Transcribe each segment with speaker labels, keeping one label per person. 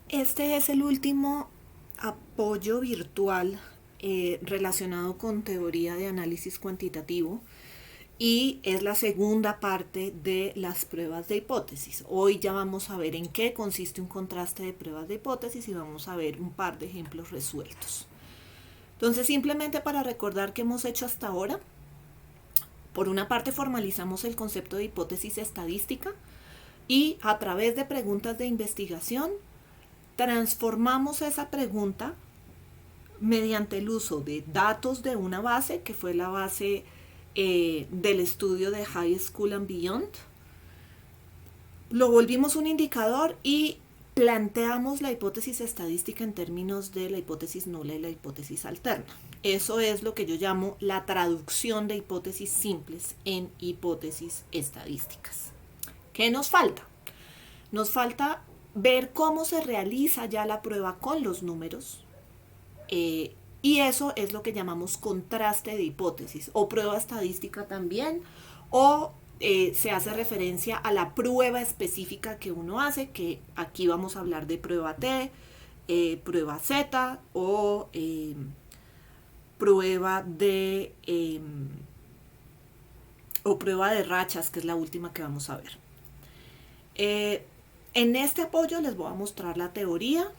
Speaker 1: Este es el último apoyo virtual relacionado con teoría de análisis cuantitativo y es la segunda parte de las pruebas de hipótesis. Hoy ya vamos a ver en qué consiste un contraste de pruebas de hipótesis y vamos a ver un par de ejemplos resueltos. Entonces, simplemente para recordar qué hemos hecho hasta ahora, por una parte formalizamos el concepto de hipótesis estadística y a través de preguntas de investigación transformamos esa pregunta mediante el uso de datos de una base, que fue la base del estudio de High School and Beyond. Lo volvimos un indicador y planteamos la hipótesis estadística en términos de la hipótesis nula y la hipótesis alterna. Eso es lo que yo llamo la traducción de hipótesis simples en hipótesis estadísticas. ¿Qué nos falta? Nos falta ver cómo se realiza ya la prueba con los números, y eso es lo que llamamos contraste de hipótesis o prueba estadística también, o se hace referencia a la prueba específica que uno hace, que aquí vamos a hablar de prueba T, prueba Z o prueba de o prueba de rachas, que es la última que vamos a ver. En este apoyo les voy a mostrar la teoría.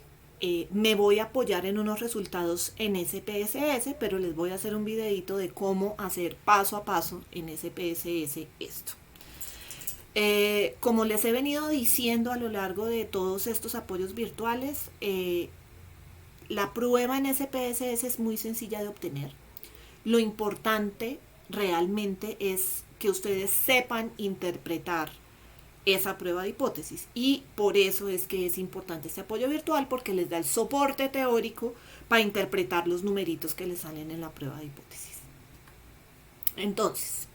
Speaker 1: Me voy a apoyar en unos resultados en SPSS, pero les voy a hacer un videito de cómo hacer paso a paso en SPSS esto. Como les he venido diciendo a lo largo de todos estos apoyos virtuales, la prueba en SPSS es muy sencilla de obtener. Lo importante realmente es que ustedes sepan interpretar esa prueba de hipótesis, y por eso es que es importante este apoyo virtual, porque les da el soporte teórico para interpretar los numeritos que les salen en la prueba de hipótesis. Entonces,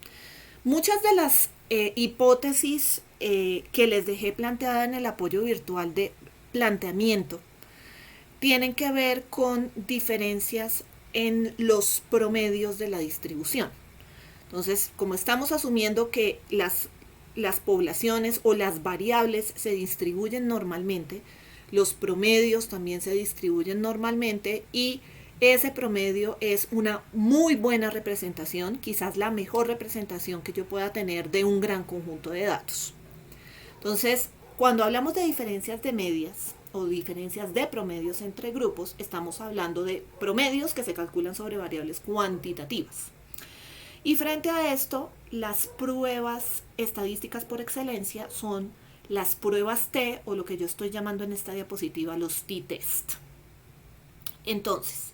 Speaker 1: muchas de las hipótesis que les dejé planteada en el apoyo virtual de planteamiento tienen que ver con diferencias en los promedios de la distribución. Entonces, como estamos asumiendo que las poblaciones o las variables se distribuyen normalmente, los promedios también se distribuyen normalmente, y ese promedio es una muy buena representación, quizás la mejor representación que yo pueda tener de un gran conjunto de datos. Entonces, cuando hablamos de diferencias de medias o diferencias de promedios entre grupos, estamos hablando de promedios que se calculan sobre variables cuantitativas. Y frente a esto, las pruebas estadísticas por excelencia son las pruebas T, o lo que yo estoy llamando en esta diapositiva los t-test. Entonces,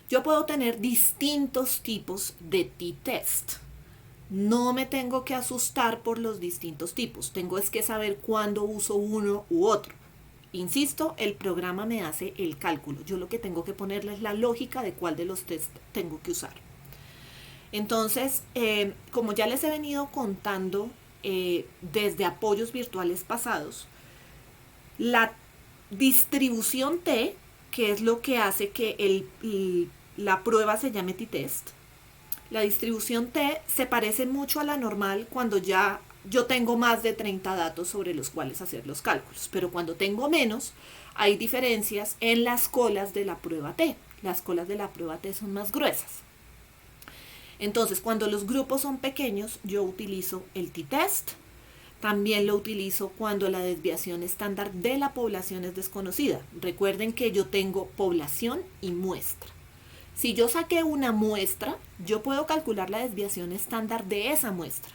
Speaker 1: yo puedo tener distintos tipos de t-test. No me tengo que asustar por los distintos tipos, tengo es que saber cuándo uso uno u otro. Insisto, el programa me hace el cálculo. Yo lo que tengo que ponerle es la lógica de cuál de los test tengo que usar. Entonces, como ya les he venido contando desde apoyos virtuales pasados, la distribución T, que es lo que hace que la prueba se llame t-test, la distribución T se parece mucho a la normal cuando ya yo tengo más de 30 datos sobre los cuales hacer los cálculos, pero cuando tengo menos, hay diferencias en las colas de la prueba T. Las colas de la prueba T son más gruesas. Entonces, cuando los grupos son pequeños, yo utilizo el t-test. También lo utilizo cuando la desviación estándar de la población es desconocida. Recuerden que yo tengo población y muestra. Si yo saqué una muestra, yo puedo calcular la desviación estándar de esa muestra,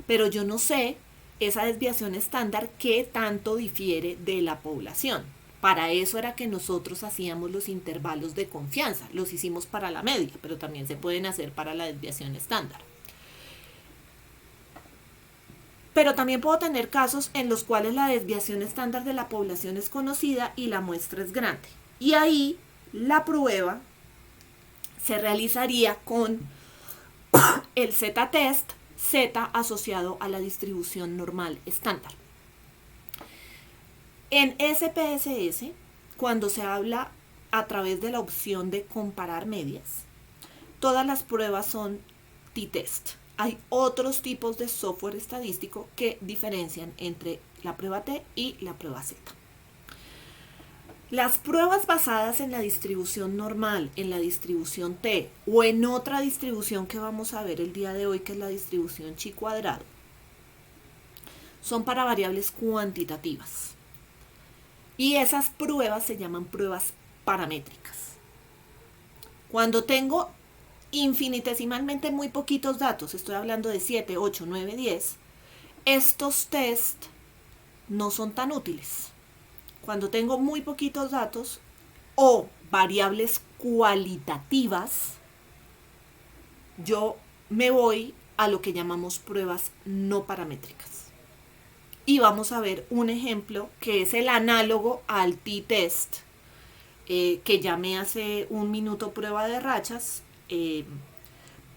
Speaker 1: pero yo no sé esa desviación estándar qué tanto difiere de la población. Para eso era que nosotros hacíamos los intervalos de confianza. Los hicimos para la media, pero también se pueden hacer para la desviación estándar. Pero también puedo tener casos en los cuales la desviación estándar de la población es conocida y la muestra es grande. Y ahí la prueba se realizaría con el z-test, z asociado a la distribución normal estándar. En SPSS, cuando se habla a través de la opción de comparar medias, todas las pruebas son t-test. Hay otros tipos de software estadístico que diferencian entre la prueba T y la prueba Z. Las pruebas basadas en la distribución normal, en la distribución T o en otra distribución que vamos a ver el día de hoy, que es la distribución chi cuadrado, son para variables cuantitativas. Y esas pruebas se llaman pruebas paramétricas. Cuando tengo infinitesimalmente muy poquitos datos, estoy hablando de 7, 8, 9, 10, estos test no son tan útiles. Cuando tengo muy poquitos datos o variables cualitativas, yo me voy a lo que llamamos pruebas no paramétricas. Y vamos a ver un ejemplo que es el análogo al t-test, que llamé hace un minuto prueba de rachas,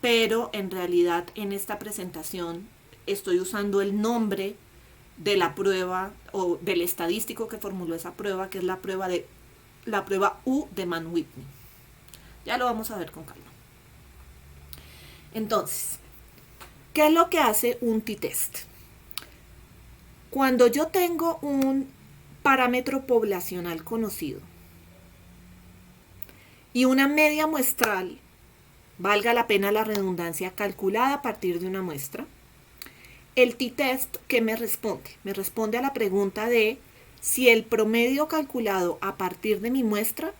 Speaker 1: pero en realidad en esta presentación estoy usando el nombre de la prueba o del estadístico que formuló esa prueba, que es la prueba U de Mann-Whitney. Ya lo vamos a ver con calma. Entonces, ¿qué es lo que hace un t-test? Cuando yo tengo un parámetro poblacional conocido y una media muestral, valga la pena la redundancia, calculada a partir de una muestra, el t-test, ¿qué me responde? Me responde a la pregunta de si el promedio calculado a partir de mi muestra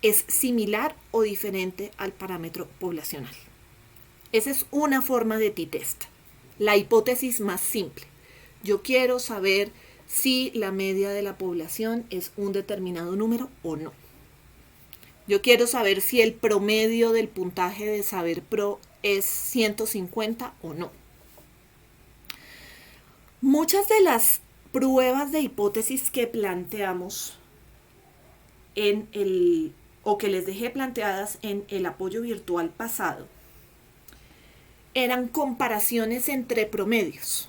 Speaker 1: es similar o diferente al parámetro poblacional. Esa es una forma de t-test, la hipótesis más simple. Yo quiero saber si la media de la población es un determinado número o no. Yo quiero saber si el promedio del puntaje de Saber Pro es 150 o no. Muchas de las pruebas de hipótesis que planteamos o que les dejé planteadas en el apoyo virtual pasado eran comparaciones entre promedios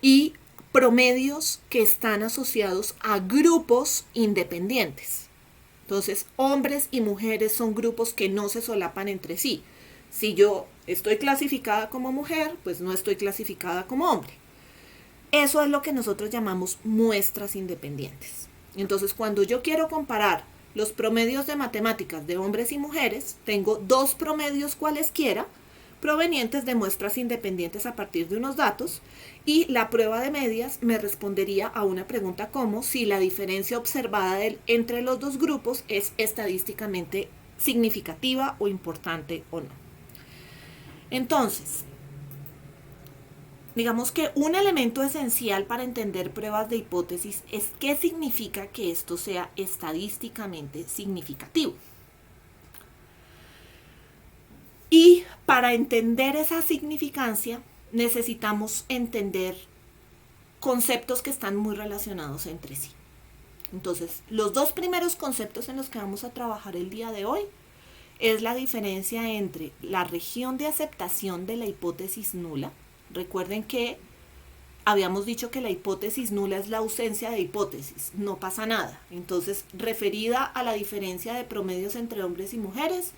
Speaker 1: y promedios que están asociados a grupos independientes. Entonces, hombres y mujeres son grupos que no se solapan entre sí. Si yo estoy clasificada como mujer, pues no estoy clasificada como hombre. Eso es lo que nosotros llamamos muestras independientes. Entonces, cuando yo quiero comparar los promedios de matemáticas de hombres y mujeres, tengo dos promedios cualesquiera provenientes de muestras independientes a partir de unos datos, y la prueba de medias me respondería a una pregunta como si la diferencia observada entre los dos grupos es estadísticamente significativa o importante o no. Entonces, digamos que un elemento esencial para entender pruebas de hipótesis es qué significa que esto sea estadísticamente significativo. Y para entender esa significancia necesitamos entender conceptos que están muy relacionados entre sí. Entonces, los dos primeros conceptos en los que vamos a trabajar el día de hoy es la diferencia entre la región de aceptación de la hipótesis nula. Recuerden que habíamos dicho que la hipótesis nula es la ausencia de hipótesis, no pasa nada. Entonces, referida a la diferencia de promedios entre hombres y mujeres,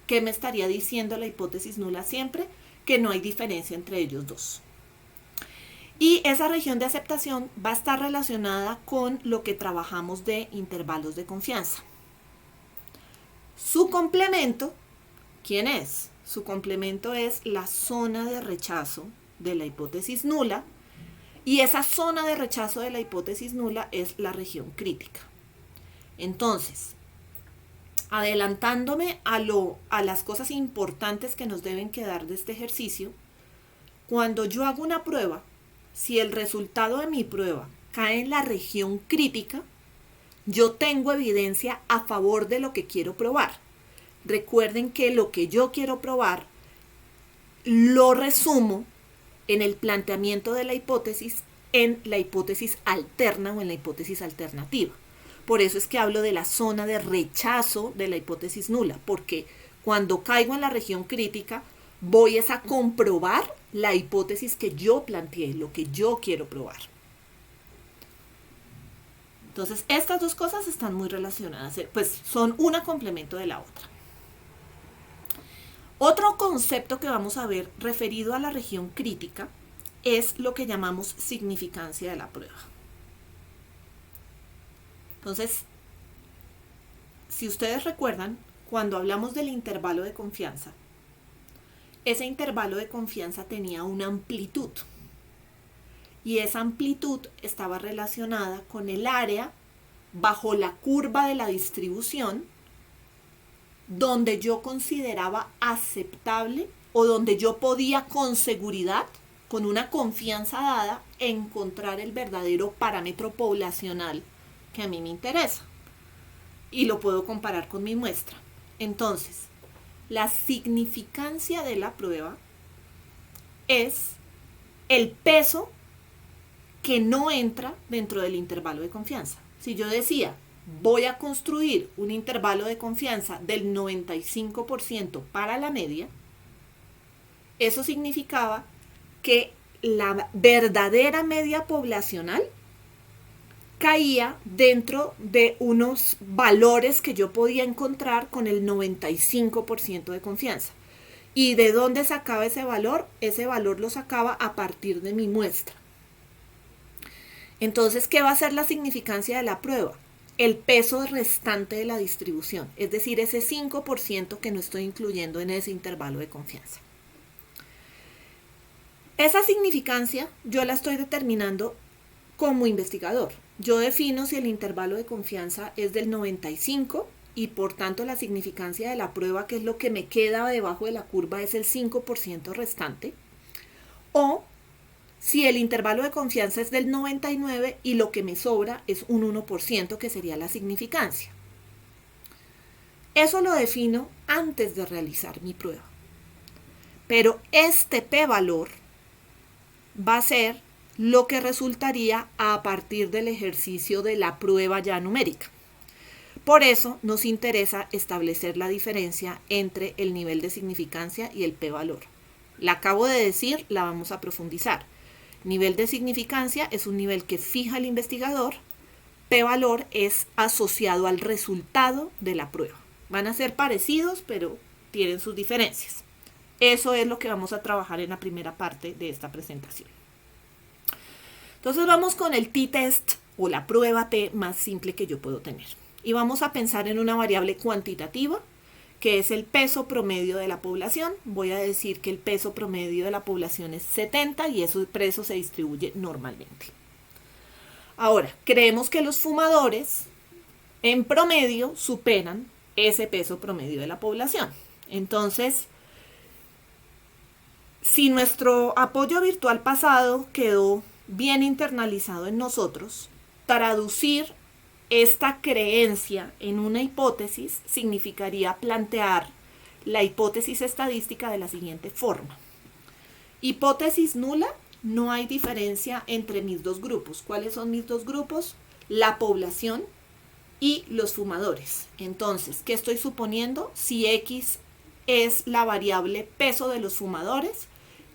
Speaker 1: ¿qué me estaría diciendo la hipótesis nula siempre? Que no hay diferencia entre ellos dos. Y esa región de aceptación va a estar relacionada con lo que trabajamos de intervalos de confianza. Su complemento, ¿quién es? Su complemento es la zona de rechazo de la hipótesis nula, y esa zona de rechazo de la hipótesis nula es la región crítica. Entonces, adelantándome a las cosas importantes que nos deben quedar de este ejercicio, cuando yo hago una prueba, si el resultado de mi prueba cae en la región crítica, yo tengo evidencia a favor de lo que quiero probar. Recuerden que lo que yo quiero probar lo resumo en el planteamiento de la hipótesis en la hipótesis alterna o en la hipótesis alternativa. Por eso es que hablo de la zona de rechazo de la hipótesis nula, porque cuando caigo en la región crítica voy a comprobar la hipótesis que yo planteé, lo que yo quiero probar. Entonces, estas dos cosas están muy relacionadas, pues son un complemento de la otra. Otro concepto que vamos a ver referido a la región crítica es lo que llamamos significancia de la prueba. Entonces, si ustedes recuerdan, cuando hablamos del intervalo de confianza, ese intervalo de confianza tenía una amplitud y esa amplitud estaba relacionada con el área bajo la curva de la distribución donde yo consideraba aceptable o donde yo podía con seguridad, con una confianza dada, encontrar el verdadero parámetro poblacional que a mí me interesa. Y lo puedo comparar con mi muestra. Entonces, la significancia de la prueba es el peso que no entra dentro del intervalo de confianza. Si yo decía, voy a construir un intervalo de confianza del 95% para la media, eso significaba que la verdadera media poblacional caía dentro de unos valores que yo podía encontrar con el 95% de confianza. ¿Y de dónde sacaba ese valor? Ese valor lo sacaba a partir de mi muestra. Entonces, ¿qué va a ser la significancia de la prueba? El peso restante de la distribución, es decir, ese 5% que no estoy incluyendo en ese intervalo de confianza. Esa significancia yo la estoy determinando como investigador. Yo defino si el intervalo de confianza es del 95 y por tanto la significancia de la prueba, que es lo que me queda debajo de la curva, es el 5% restante. O si el intervalo de confianza es del 99 y lo que me sobra es un 1%, que sería la significancia. Eso lo defino antes de realizar mi prueba. Pero este p-valor va a ser lo que resultaría a partir del ejercicio de la prueba ya numérica. Por eso nos interesa establecer la diferencia entre el nivel de significancia y el p-valor. La acabo de decir, la vamos a profundizar. Nivel de significancia es un nivel que fija el investigador. P-valor es asociado al resultado de la prueba. Van a ser parecidos, pero tienen sus diferencias. Eso es lo que vamos a trabajar en la primera parte de esta presentación. Entonces vamos con el t-test o la prueba T más simple que yo puedo tener. Y vamos a pensar en una variable cuantitativa, que es el peso promedio de la población. Voy a decir que el peso promedio de la población es 70 y ese peso se distribuye normalmente. Ahora, creemos que los fumadores en promedio superan ese peso promedio de la población. Entonces, si nuestro apoyo virtual pasado quedó bien internalizado en nosotros, traducir esta creencia en una hipótesis significaría plantear la hipótesis estadística de la siguiente forma. Hipótesis nula, no hay diferencia entre mis dos grupos. ¿Cuáles son mis dos grupos? La población y los fumadores. Entonces, ¿qué estoy suponiendo? Si X es la variable peso de los fumadores,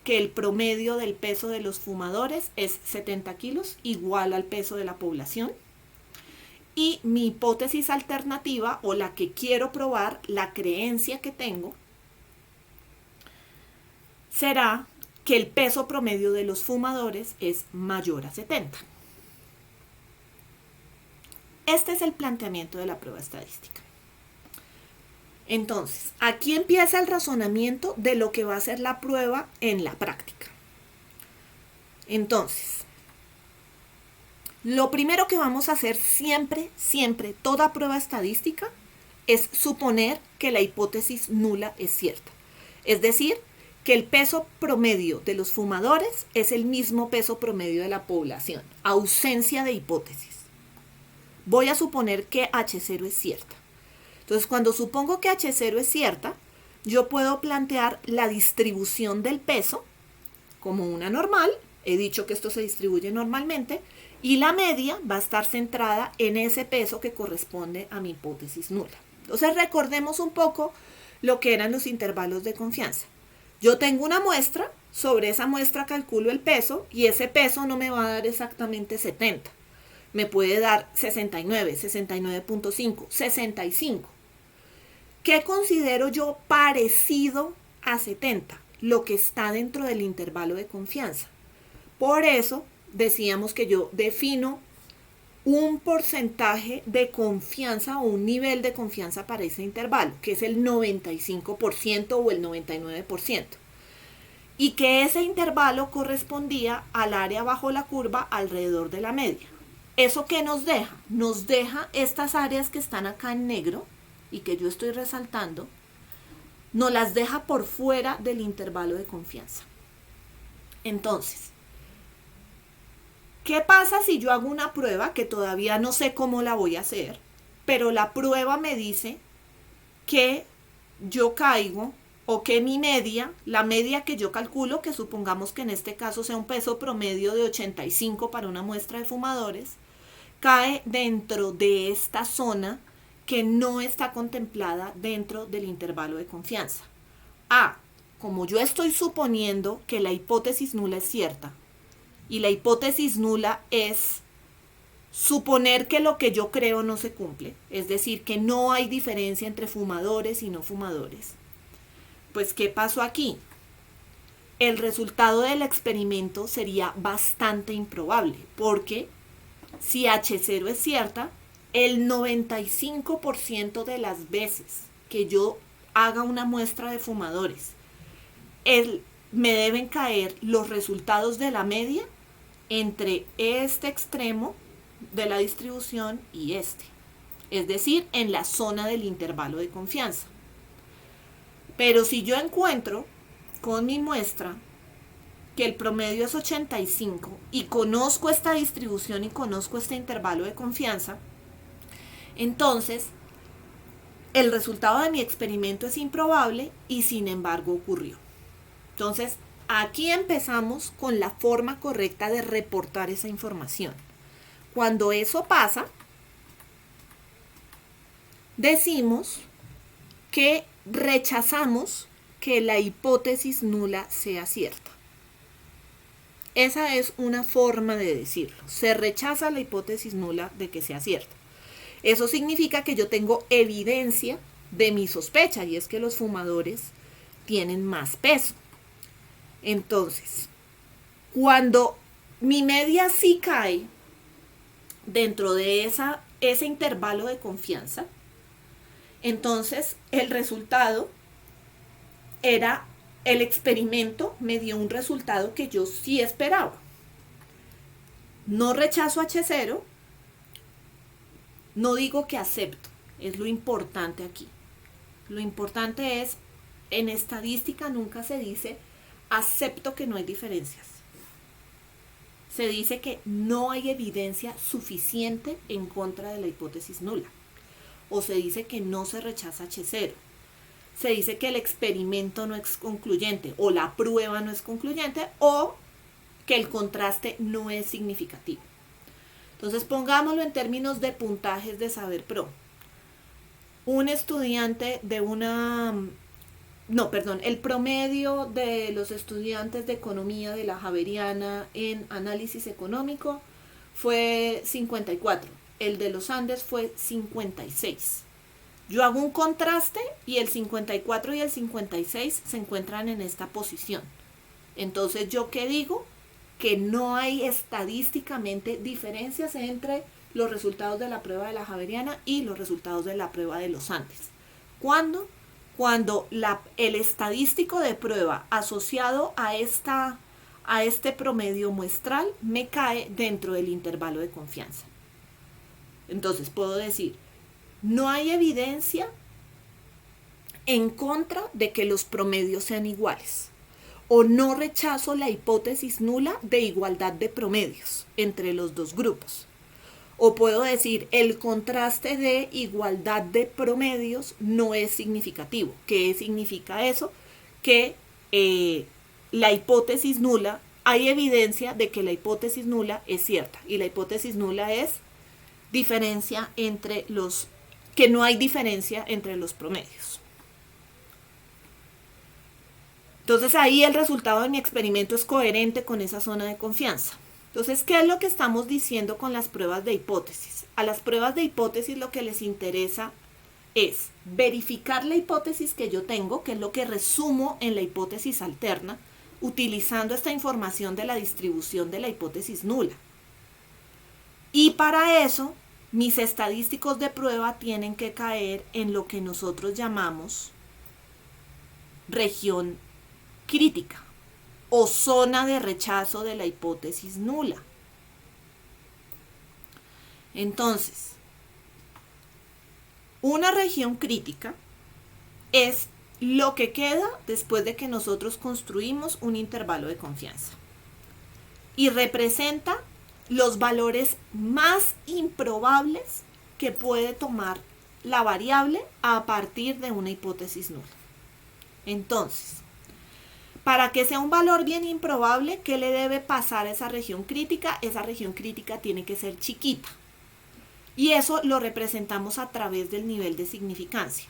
Speaker 1: que el promedio del peso de los fumadores es 70 kilos, igual al peso de la población. Y mi hipótesis alternativa, o la que quiero probar, la creencia que tengo, será que el peso promedio de los fumadores es mayor a 70. Este es el planteamiento de la prueba estadística. Entonces, aquí empieza el razonamiento de lo que va a ser la prueba en la práctica. Entonces, lo primero que vamos a hacer siempre, toda prueba estadística, es suponer que la hipótesis nula es cierta. Es decir, que el peso promedio de los fumadores es el mismo peso promedio de la población. Ausencia de hipótesis. Voy a suponer que H0 es cierta. Entonces, cuando supongo que H0 es cierta, yo puedo plantear la distribución del peso como una normal. He dicho que esto se distribuye normalmente. Y la media va a estar centrada en ese peso que corresponde a mi hipótesis nula. Entonces, recordemos un poco lo que eran los intervalos de confianza. Yo tengo una muestra, sobre esa muestra calculo el peso y ese peso no me va a dar exactamente 70. Me puede dar 69, 69.5, 65. ¿Qué considero yo parecido a 70? Lo que está dentro del intervalo de confianza. Por eso decíamos que yo defino un porcentaje de confianza o un nivel de confianza para ese intervalo, que es el 95% o el 99%. Y que ese intervalo correspondía al área bajo la curva alrededor de la media. ¿Eso qué nos deja? Nos deja estas áreas que están acá en negro y que yo estoy resaltando, nos las deja por fuera del intervalo de confianza. Entonces, ¿qué pasa si yo hago una prueba que todavía no sé cómo la voy a hacer, pero la prueba me dice que yo caigo o que mi media, la media que yo calculo, que supongamos que en este caso sea un peso promedio de 85 para una muestra de fumadores, cae dentro de esta zona que no está contemplada dentro del intervalo de confianza? Como yo estoy suponiendo que la hipótesis nula es cierta, y la hipótesis nula es suponer que lo que yo creo no se cumple, es decir, que no hay diferencia entre fumadores y no fumadores. Pues, ¿qué pasó aquí? El resultado del experimento sería bastante improbable, porque si H0 es cierta, el 95% de las veces que yo haga una muestra de fumadores, me deben caer los resultados de la media entre este extremo de la distribución y este, es decir, en la zona del intervalo de confianza. Pero si yo encuentro con mi muestra que el promedio es 85 y conozco esta distribución y conozco este intervalo de confianza, entonces el resultado de mi experimento es improbable y sin embargo ocurrió. Entonces, aquí empezamos con la forma correcta de reportar esa información. Cuando eso pasa, decimos que rechazamos que la hipótesis nula sea cierta. Esa es una forma de decirlo. Se rechaza la hipótesis nula de que sea cierta. Eso significa que yo tengo evidencia de mi sospecha, y es que los fumadores tienen más peso. Entonces, cuando mi media sí cae dentro de ese intervalo de confianza, entonces el resultado era, el experimento me dio un resultado que yo sí esperaba. No rechazo H0, no digo que acepto, es lo importante aquí. Lo importante es, en estadística nunca se dice acepto que no hay diferencias. Se dice que no hay evidencia suficiente en contra de la hipótesis nula. O se dice que no se rechaza H0. Se dice que el experimento no es concluyente, o la prueba no es concluyente, o que el contraste no es significativo. Entonces, pongámoslo en términos de puntajes de Saber Pro. Un estudiante de el promedio de los estudiantes de economía de la Javeriana en análisis económico fue 54. El de los Andes fue 56. Yo hago un contraste y el 54 y el 56 se encuentran en esta posición. Entonces, ¿yo qué digo? Que no hay estadísticamente diferencias entre los resultados de la prueba de la Javeriana y los resultados de la prueba de los Andes. ¿Cuándo? Cuando el estadístico de prueba asociado a este promedio muestral me cae dentro del intervalo de confianza. Entonces puedo decir, no hay evidencia en contra de que los promedios sean iguales, o no rechazo la hipótesis nula de igualdad de promedios entre los dos grupos. O puedo decir, el contraste de igualdad de promedios no es significativo. ¿Qué significa eso? Que la hipótesis nula, hay evidencia de que la hipótesis nula es cierta. Y la hipótesis nula es que no hay diferencia entre los promedios. Entonces ahí el resultado de mi experimento es coherente con esa zona de confianza. Entonces, ¿qué es lo que estamos diciendo con las pruebas de hipótesis? A las pruebas de hipótesis lo que les interesa es verificar la hipótesis que yo tengo, que es lo que resumo en la hipótesis alterna, utilizando esta información de la distribución de la hipótesis nula. Y para eso, mis estadísticos de prueba tienen que caer en lo que nosotros llamamos región crítica o zona de rechazo de la hipótesis nula. Entonces, una región crítica es lo que queda después de que nosotros construimos un intervalo de confianza y representa los valores más improbables que puede tomar la variable a partir de una hipótesis nula. Entonces, para que sea un valor bien improbable, ¿qué le debe pasar a esa región crítica? Esa región crítica tiene que ser chiquita. Y eso lo representamos a través del nivel de significancia.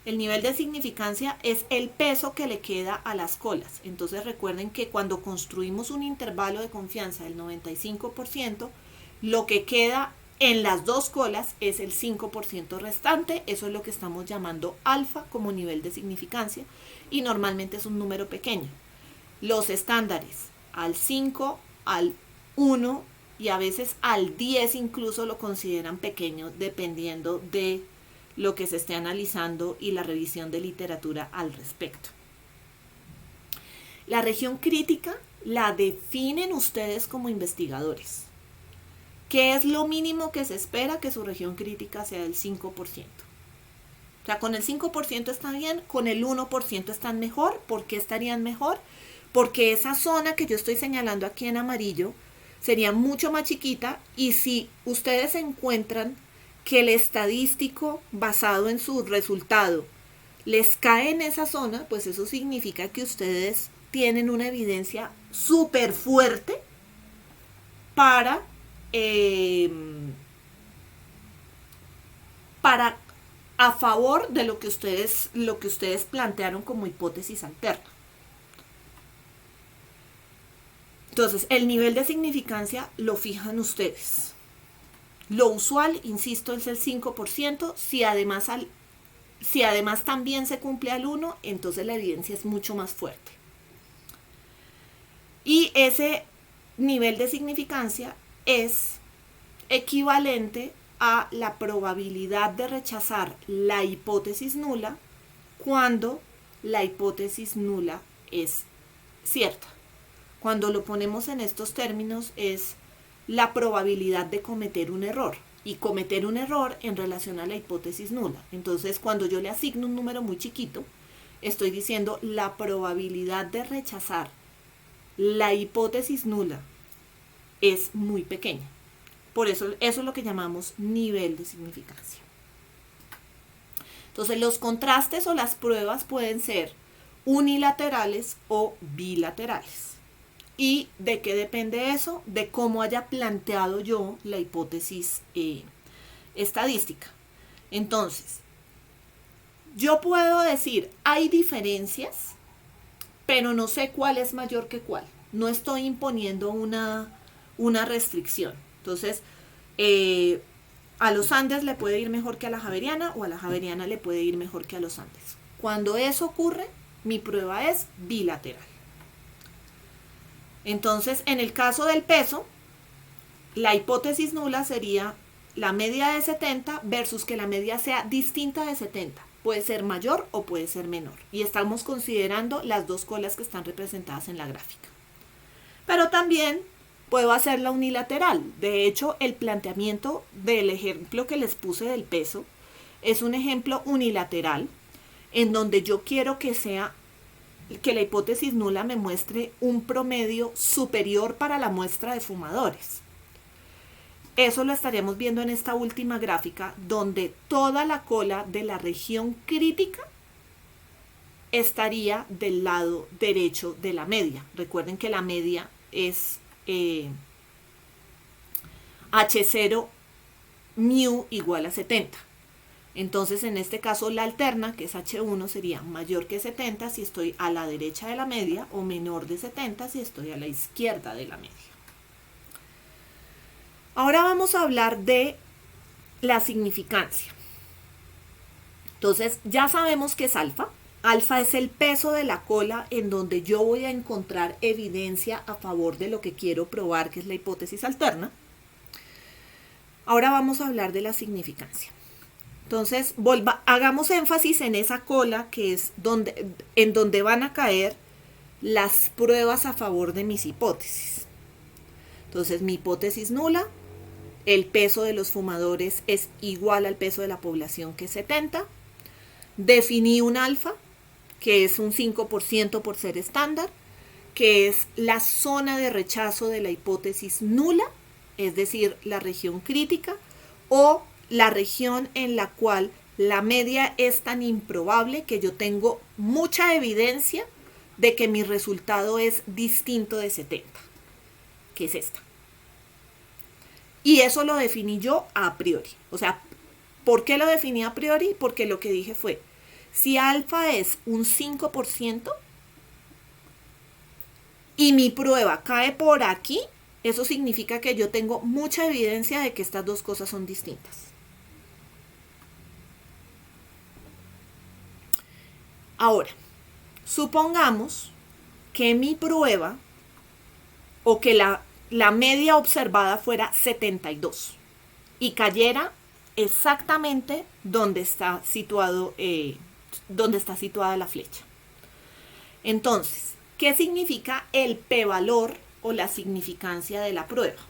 Speaker 1: El nivel de significancia es el peso que le queda a las colas. Entonces recuerden que cuando construimos un intervalo de confianza del 95%, lo que queda en las dos colas es el 5% restante. Eso es lo que estamos llamando alfa como nivel de significancia y normalmente es un número pequeño. Los estándares al 5, al 1 y a veces al 10 incluso lo consideran pequeño dependiendo de lo que se esté analizando y la revisión de literatura al respecto. La región crítica la definen ustedes como investigadores. ¿Qué es lo mínimo que se espera? Que su región crítica sea del 5%. O sea, con el 5% está bien, con el 1% están mejor. ¿Por qué estarían mejor? Porque esa zona que yo estoy señalando aquí en amarillo sería mucho más chiquita y si ustedes encuentran que el estadístico basado en su resultado les cae en esa zona, pues eso significa que ustedes tienen una evidencia súper fuerte para a favor de lo que ustedes plantearon como hipótesis alterna. Entonces, el nivel de significancia lo fijan ustedes. Lo usual, insisto, es el 5%. Si además también se cumple al 1, entonces la evidencia es mucho más fuerte. Y ese nivel de significancia es equivalente a la probabilidad de rechazar la hipótesis nula cuando la hipótesis nula es cierta. Cuando lo ponemos en estos términos es la probabilidad de cometer un error y cometer un error en relación a la hipótesis nula. Entonces, cuando yo le asigno un número muy chiquito, estoy diciendo la probabilidad de rechazar la hipótesis nula es muy pequeña. Por eso es lo que llamamos nivel de significancia. Entonces, los contrastes o las pruebas pueden ser unilaterales o bilaterales. ¿Y de qué depende eso? De cómo haya planteado yo la hipótesis estadística. Entonces, yo puedo decir, hay diferencias, pero no sé cuál es mayor que cuál. No estoy imponiendo una restricción. Entonces, a los Andes le puede ir mejor que a la Javeriana o a la Javeriana le puede ir mejor que a los Andes. Cuando eso ocurre, mi prueba es bilateral. Entonces, en el caso del peso, la hipótesis nula sería la media de 70 versus que la media sea distinta de 70. Puede ser mayor o puede ser menor. Y estamos considerando las dos colas que están representadas en la gráfica. Pero también puedo hacerla unilateral. De hecho, el planteamiento del ejemplo que les puse del peso es un ejemplo unilateral en donde yo quiero que la hipótesis nula me muestre un promedio superior para la muestra de fumadores. Eso lo estaríamos viendo en esta última gráfica, donde toda la cola de la región crítica estaría del lado derecho de la media. Recuerden que la media es H0 mu igual a 70. Entonces, en este caso, la alterna, que es H1, sería mayor que 70 si estoy a la derecha de la media o menor de 70 si estoy a la izquierda de la media. Ahora vamos a hablar de la significancia. Entonces, ya sabemos que es alfa. Alfa es el peso de la cola en donde yo voy a encontrar evidencia a favor de lo que quiero probar, que es la hipótesis alterna. Ahora vamos a hablar de la significancia. Entonces, hagamos énfasis en esa cola que es en donde van a caer las pruebas a favor de mis hipótesis. Entonces, mi hipótesis nula, el peso de los fumadores es igual al peso de la población, que es 70. Definí un alfa, que es un 5% por ser estándar, que es la zona de rechazo de la hipótesis nula, es decir, la región crítica, o la región en la cual la media es tan improbable que yo tengo mucha evidencia de que mi resultado es distinto de 70, que es esta. Y eso lo definí yo a priori. O sea, ¿por qué lo definí a priori? Porque lo que dije fue, si alfa es un 5% y mi prueba cae por aquí, eso significa que yo tengo mucha evidencia de que estas dos cosas son distintas. Ahora, supongamos que mi prueba o que la media observada fuera 72 y cayera exactamente donde está situada la flecha. Entonces, ¿qué significa el p-valor o la significancia de la prueba?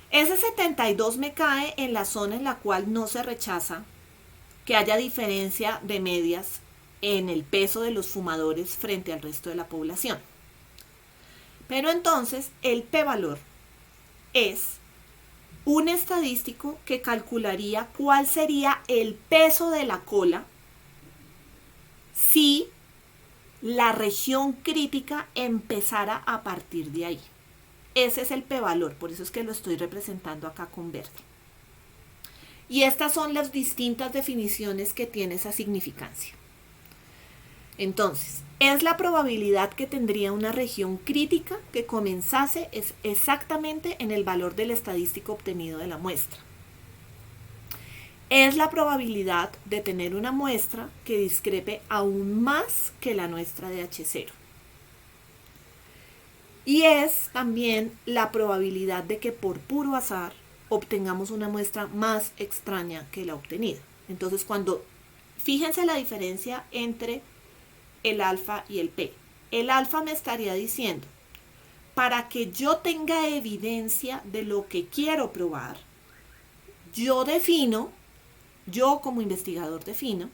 Speaker 1: Ese 72 me cae en la zona en la cual no se rechaza que haya diferencia de medias en el peso de los fumadores frente al resto de la población. Pero entonces el p-valor es un estadístico que calcularía cuál sería el peso de la cola si la región crítica empezara a partir de ahí. Ese es el p-valor, por eso es que lo estoy representando acá con verde. Y estas son las distintas definiciones que tiene esa significancia. Entonces, es la probabilidad que tendría una región crítica que comenzase exactamente en el valor del estadístico obtenido de la muestra. Es la probabilidad de tener una muestra que discrepe aún más que la nuestra de H0. Y es también la probabilidad de que por puro azar obtengamos una muestra más extraña que la obtenida. Entonces, fíjense la diferencia entre el alfa y el p. El alfa me estaría diciendo, para que yo tenga evidencia de lo que quiero probar, yo como investigador defino,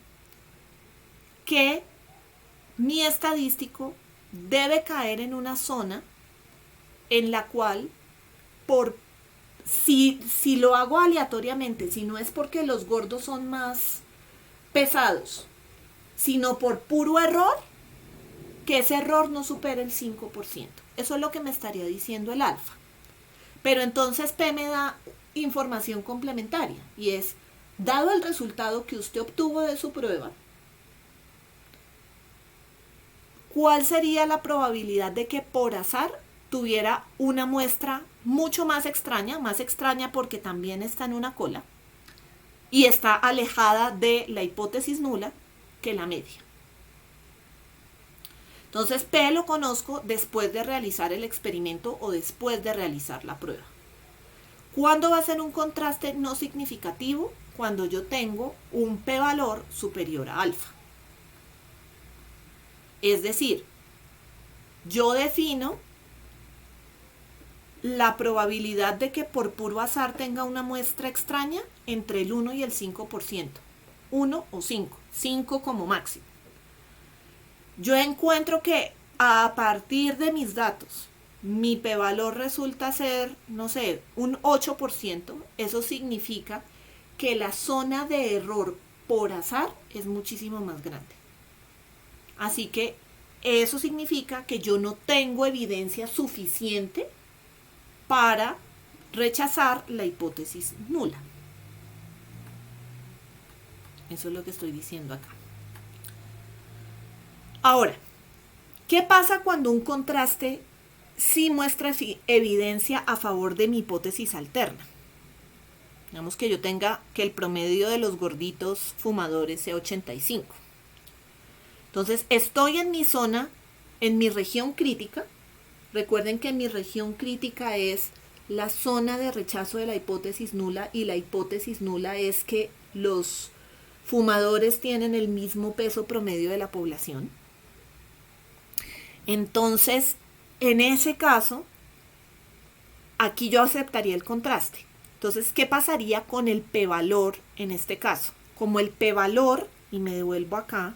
Speaker 1: que mi estadístico debe caer en una zona en la cual, si lo hago aleatoriamente, si no es porque los gordos son más pesados, sino por puro error, que ese error no supere el 5%. Eso es lo que me estaría diciendo el alfa. Pero entonces P me da información complementaria y es, dado el resultado que usted obtuvo de su prueba, ¿cuál sería la probabilidad de que por azar tuviera una muestra mucho más extraña porque también está en una cola y está alejada de la hipótesis nula que la media? Entonces, P lo conozco después de realizar el experimento o después de realizar la prueba. ¿Cuándo va a ser un contraste no significativo? Cuando yo tengo un p-valor superior a alfa. Es decir, yo defino la probabilidad de que por puro azar tenga una muestra extraña entre el 1 y el 5%. 1 o 5. 5 como máximo. Yo encuentro que a partir de mis datos, mi p-valor resulta ser, no sé, un 8%. Eso significa que la zona de error por azar es muchísimo más grande. Así que eso significa que yo no tengo evidencia suficiente para rechazar la hipótesis nula. Eso es lo que estoy diciendo acá. Ahora, ¿qué pasa cuando un contraste sí muestra evidencia a favor de mi hipótesis alterna? Digamos que yo tenga que el promedio de los gorditos fumadores sea 85. Entonces, estoy en mi zona, en mi región crítica. Recuerden que mi región crítica es la zona de rechazo de la hipótesis nula, y la hipótesis nula es que los fumadores tienen el mismo peso promedio de la población. Entonces, en ese caso, aquí yo aceptaría el contraste. Entonces, ¿qué pasaría con el p-valor en este caso? Como el p-valor, y me devuelvo acá,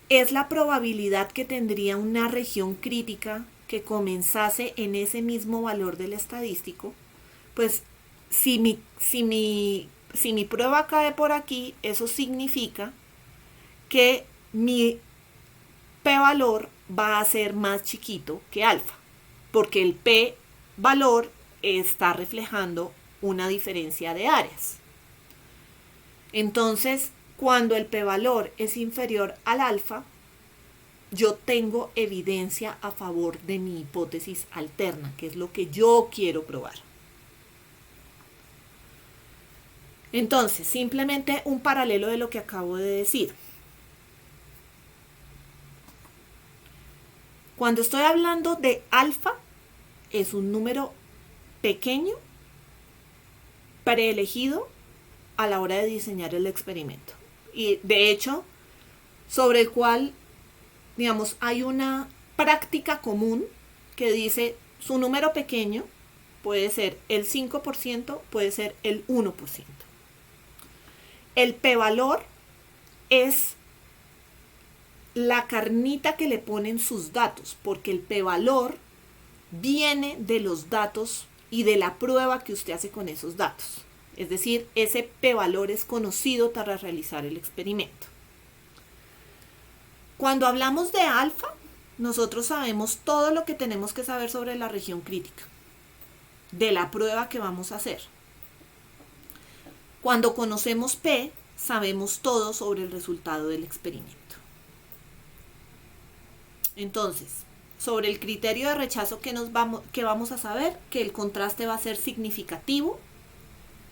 Speaker 1: es la probabilidad que tendría una región crítica que comenzase en ese mismo valor del estadístico, pues si mi prueba cae por aquí, eso significa que mi p-valor va a ser más chiquito que alfa, porque el p-valor está reflejando una diferencia de áreas. Entonces, cuando el p-valor es inferior al alfa, yo tengo evidencia a favor de mi hipótesis alterna, que es lo que yo quiero probar. Entonces, simplemente un paralelo de lo que acabo de decir. Cuando estoy hablando de alfa, es un número pequeño, preelegido a la hora de diseñar el experimento. Y de hecho, sobre el cual, digamos, hay una práctica común que dice su número pequeño puede ser el 5%, puede ser el 1%. El p-valor es la carnita que le ponen sus datos, porque el p-valor viene de los datos y de la prueba que usted hace con esos datos. Es decir, ese p-valor es conocido para realizar el experimento. Cuando hablamos de alfa, nosotros sabemos todo lo que tenemos que saber sobre la región crítica, de la prueba que vamos a hacer. Cuando conocemos P, sabemos todo sobre el resultado del experimento. Entonces, sobre el criterio de rechazo que vamos a saber, que el contraste va a ser significativo,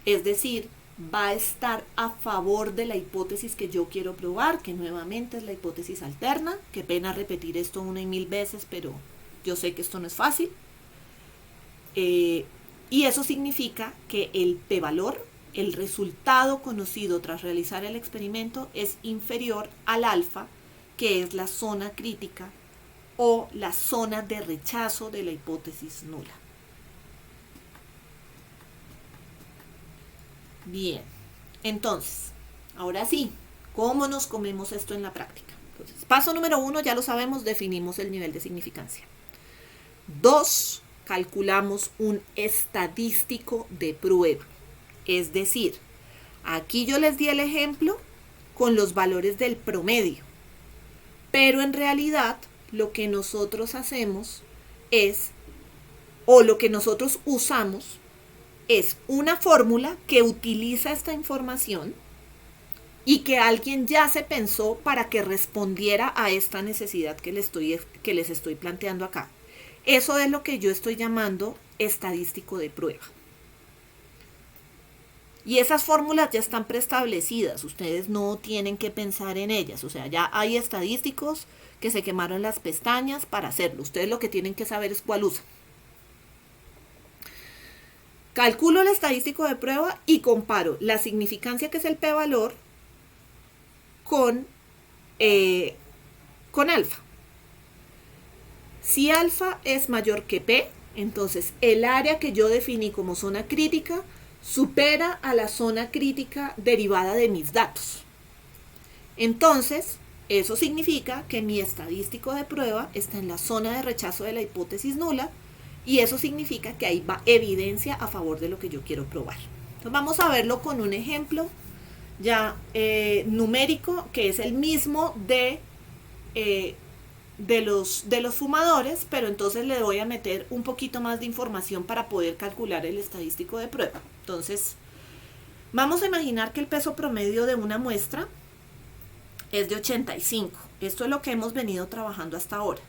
Speaker 1: es decir, va a estar a favor de la hipótesis que yo quiero probar, que nuevamente es la hipótesis alterna. Qué pena repetir esto 1 y 1000 veces, pero yo sé que esto no es fácil. Y eso significa que el p-valor, el resultado conocido tras realizar el experimento, es inferior al alfa, que es la zona crítica o la zona de rechazo de la hipótesis nula. Bien, entonces, ahora sí, ¿cómo nos comemos esto en la práctica? Entonces, paso número 1, ya lo sabemos, definimos el nivel de significancia. 2, calculamos un estadístico de prueba. Es decir, aquí yo les di el ejemplo con los valores del promedio, pero en realidad lo que nosotros hacemos es, o lo que nosotros usamos, es una fórmula que utiliza esta información y que alguien ya se pensó para que respondiera a esta necesidad que les estoy planteando acá. Eso es lo que yo estoy llamando estadístico de prueba. Y esas fórmulas ya están preestablecidas, ustedes no tienen que pensar en ellas, o sea, ya hay estadísticos que se quemaron las pestañas para hacerlo. Ustedes lo que tienen que saber es cuál usan. Calculo el estadístico de prueba y comparo la significancia, que es el p-valor, con alfa. Si alfa es mayor que p, entonces el área que yo definí como zona crítica supera a la zona crítica derivada de mis datos. Entonces, eso significa que mi estadístico de prueba está en la zona de rechazo de la hipótesis nula, y eso significa que hay evidencia a favor de lo que yo quiero probar. Entonces vamos a verlo con un ejemplo ya numérico, que es el mismo de los fumadores, pero entonces le voy a meter un poquito más de información para poder calcular el estadístico de prueba. Entonces, vamos a imaginar que el peso promedio de una muestra es de 85. Esto es lo que hemos venido trabajando hasta ahora.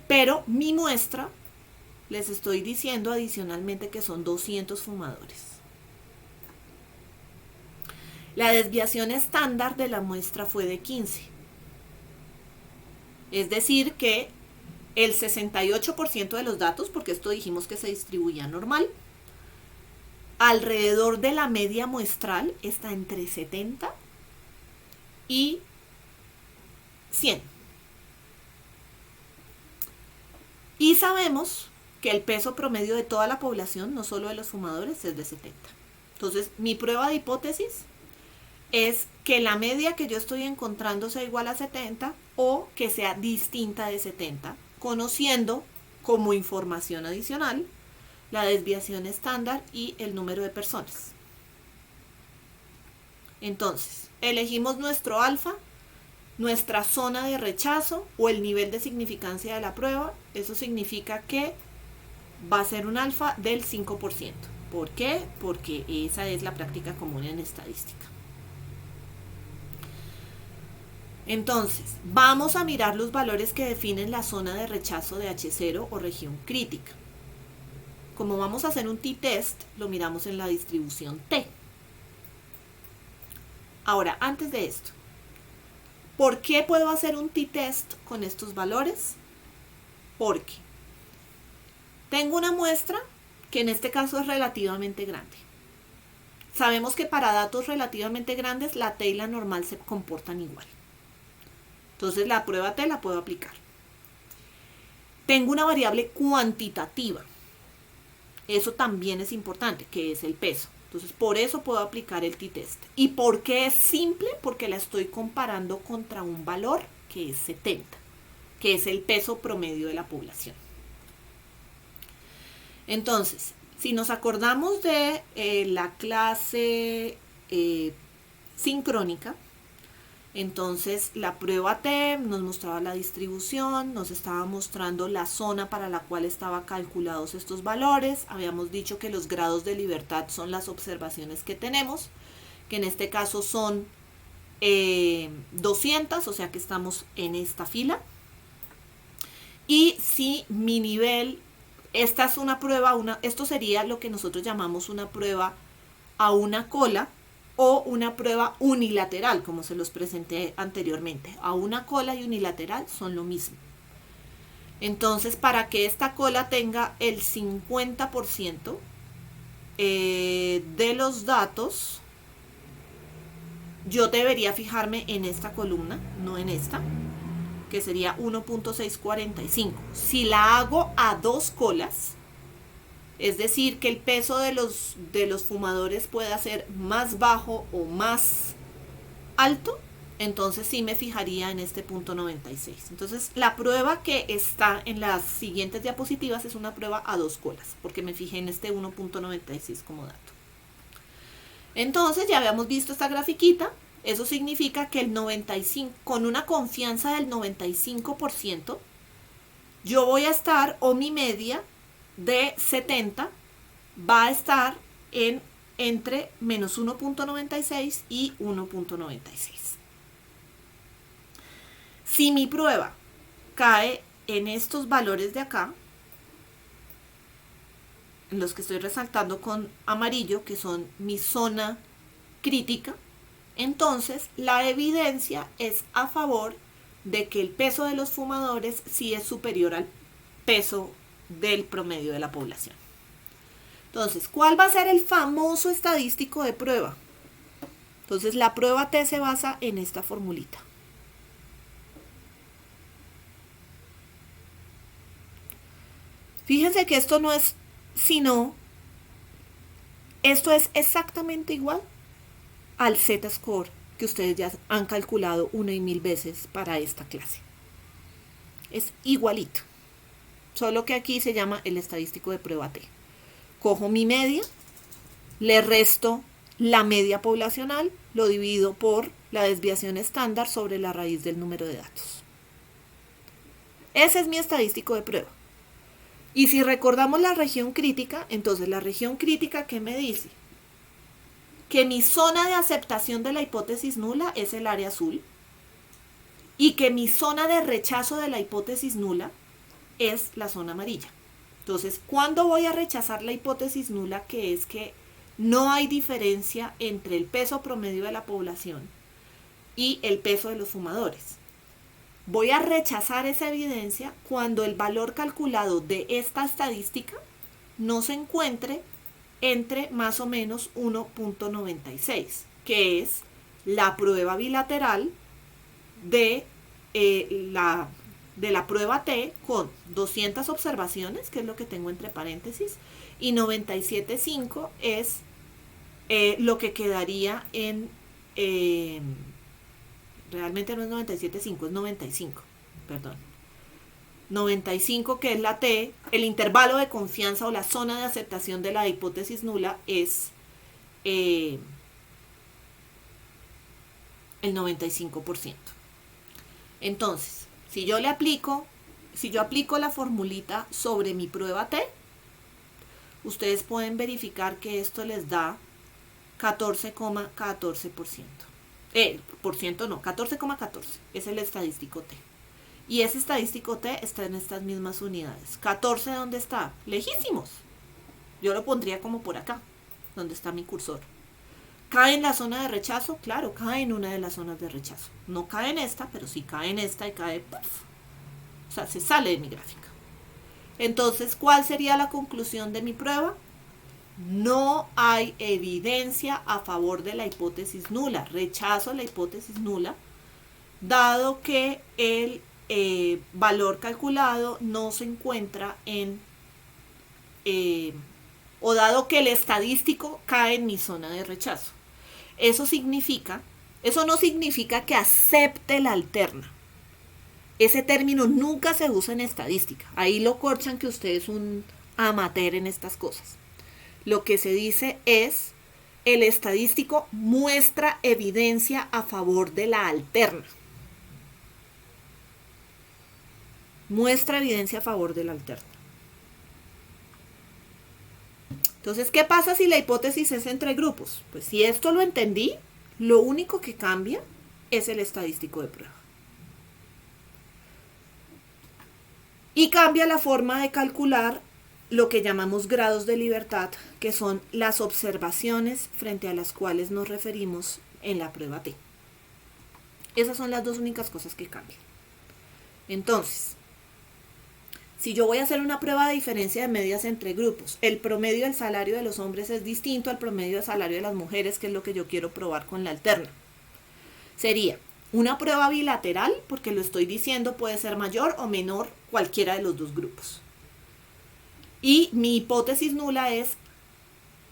Speaker 1: Pero mi muestra, les estoy diciendo adicionalmente que son 200 fumadores. La desviación estándar de la muestra fue de 15. Es decir que el 68% de los datos, porque esto dijimos que se distribuía normal. Alrededor de la media muestral está entre 70 y 100. Y sabemos que el peso promedio de toda la población, no solo de los fumadores, es de 70. Entonces, mi prueba de hipótesis es que la media que yo estoy encontrando sea igual a 70 o que sea distinta de 70, conociendo como información adicional la desviación estándar y el número de personas. Entonces, elegimos nuestro alfa, nuestra zona de rechazo o el nivel de significancia de la prueba. Eso significa que va a ser un alfa del 5%. ¿Por qué? Porque esa es la práctica común en estadística. Entonces, vamos a mirar los valores que definen la zona de rechazo de H0 o región crítica. Como vamos a hacer un t-test, lo miramos en la distribución T. Ahora, antes de esto, ¿por qué puedo hacer un t-test con estos valores? Porque tengo una muestra que en este caso es relativamente grande. Sabemos que para datos relativamente grandes la T y la normal se comportan igual. Entonces la prueba T la puedo aplicar. Tengo una variable cuantitativa. Eso también es importante, que es el peso. Entonces por eso puedo aplicar el t-test. ¿Y por qué es simple? Porque la estoy comparando contra un valor que es 70, que es el peso promedio de la población. Entonces, si nos acordamos de la clase sincrónica, entonces la prueba T nos mostraba la distribución, nos estaba mostrando la zona para la cual estaban calculados estos valores. Habíamos dicho que los grados de libertad son las observaciones que tenemos, que en este caso son 200, o sea que estamos en esta fila. Y si mi nivel, esta es una prueba, esto sería lo que nosotros llamamos una prueba a una cola, o una prueba unilateral, como se los presenté anteriormente. A una cola y unilateral son lo mismo. Entonces, para que esta cola tenga el 50% de los datos, yo debería fijarme en esta columna, no en esta, que sería 1.645. Si la hago a dos colas, es decir, que el peso de los fumadores pueda ser más bajo o más alto, entonces sí me fijaría en este punto 96. Entonces la prueba que está en las siguientes diapositivas es una prueba a dos colas, porque me fijé en este 1.96 como dato. Entonces ya habíamos visto esta grafiquita. Eso significa que el 95, con una confianza del 95%, yo voy a estar, o mi media de 70 va a estar entre menos 1.96 y 1.96. Si mi prueba cae en estos valores de acá, los que estoy resaltando con amarillo, que son mi zona crítica, entonces la evidencia es a favor de que el peso de los fumadores sí es superior al peso del promedio de la población. Entonces, ¿cuál va a ser el famoso estadístico de prueba? Entonces, la prueba T se basa en esta formulita. Fíjense que esto no es sino, esto es exactamente igual al Z-score que ustedes ya han calculado 1 y 1000 veces para esta clase. Es igualito. Solo que aquí se llama el estadístico de prueba T. Cojo mi media, le resto la media poblacional, lo divido por la desviación estándar sobre la raíz del número de datos. Ese es mi estadístico de prueba. Y si recordamos la región crítica, entonces la región crítica, ¿qué me dice? Que mi zona de aceptación de la hipótesis nula es el área azul y que mi zona de rechazo de la hipótesis nula es la zona amarilla. Entonces, ¿cuándo voy a rechazar la hipótesis nula, que es que no hay diferencia entre el peso promedio de la población y el peso de los fumadores? voy a rechazar esa evidencia cuando el valor calculado de esta estadística no se encuentre entre más o menos 1.96, que es la prueba bilateral de la prueba T con 200 observaciones, que es lo que tengo entre paréntesis, y 97.5 es lo que quedaría en... realmente no es 97.5, es 95, perdón. 95, que es la T, el intervalo de confianza o la zona de aceptación de la hipótesis nula es el 95%. Entonces, si yo aplico la formulita sobre mi prueba T, ustedes pueden verificar que esto les da 14,14%. Por ciento no, 14,14 es el estadístico T. Y ese estadístico T está en estas mismas unidades. 14, ¿dónde está? Lejísimos. Yo lo pondría como por acá, donde está mi cursor. ¿Cae en la zona de rechazo? Claro, cae en una de las zonas de rechazo. No cae en esta, pero sí cae en esta y cae... ¡puff! O sea, se sale de mi gráfica. Entonces, ¿cuál sería la conclusión de mi prueba? No hay evidencia a favor de la hipótesis nula. Rechazo la hipótesis nula, dado que el valor calculado no se encuentra en... o dado que el estadístico cae en mi zona de rechazo. Eso no significa que acepte la alterna. Ese término nunca se usa en estadística. Ahí lo corchan que usted es un amateur en estas cosas. Lo que se dice es, el estadístico muestra evidencia a favor de la alterna. Muestra evidencia a favor de la alterna. Entonces, ¿qué pasa si la hipótesis es entre grupos? Pues si esto lo entendí, lo único que cambia es el estadístico de prueba. Y cambia la forma de calcular lo que llamamos grados de libertad, que son las observaciones frente a las cuales nos referimos en la prueba T. Esas son las dos únicas cosas que cambian. Entonces, si yo voy a hacer una prueba de diferencia de medias entre grupos, el promedio del salario de los hombres es distinto al promedio del salario de las mujeres, que es lo que yo quiero probar con la alterna. Sería una prueba bilateral, porque lo estoy diciendo, puede ser mayor o menor cualquiera de los dos grupos. Y mi hipótesis nula es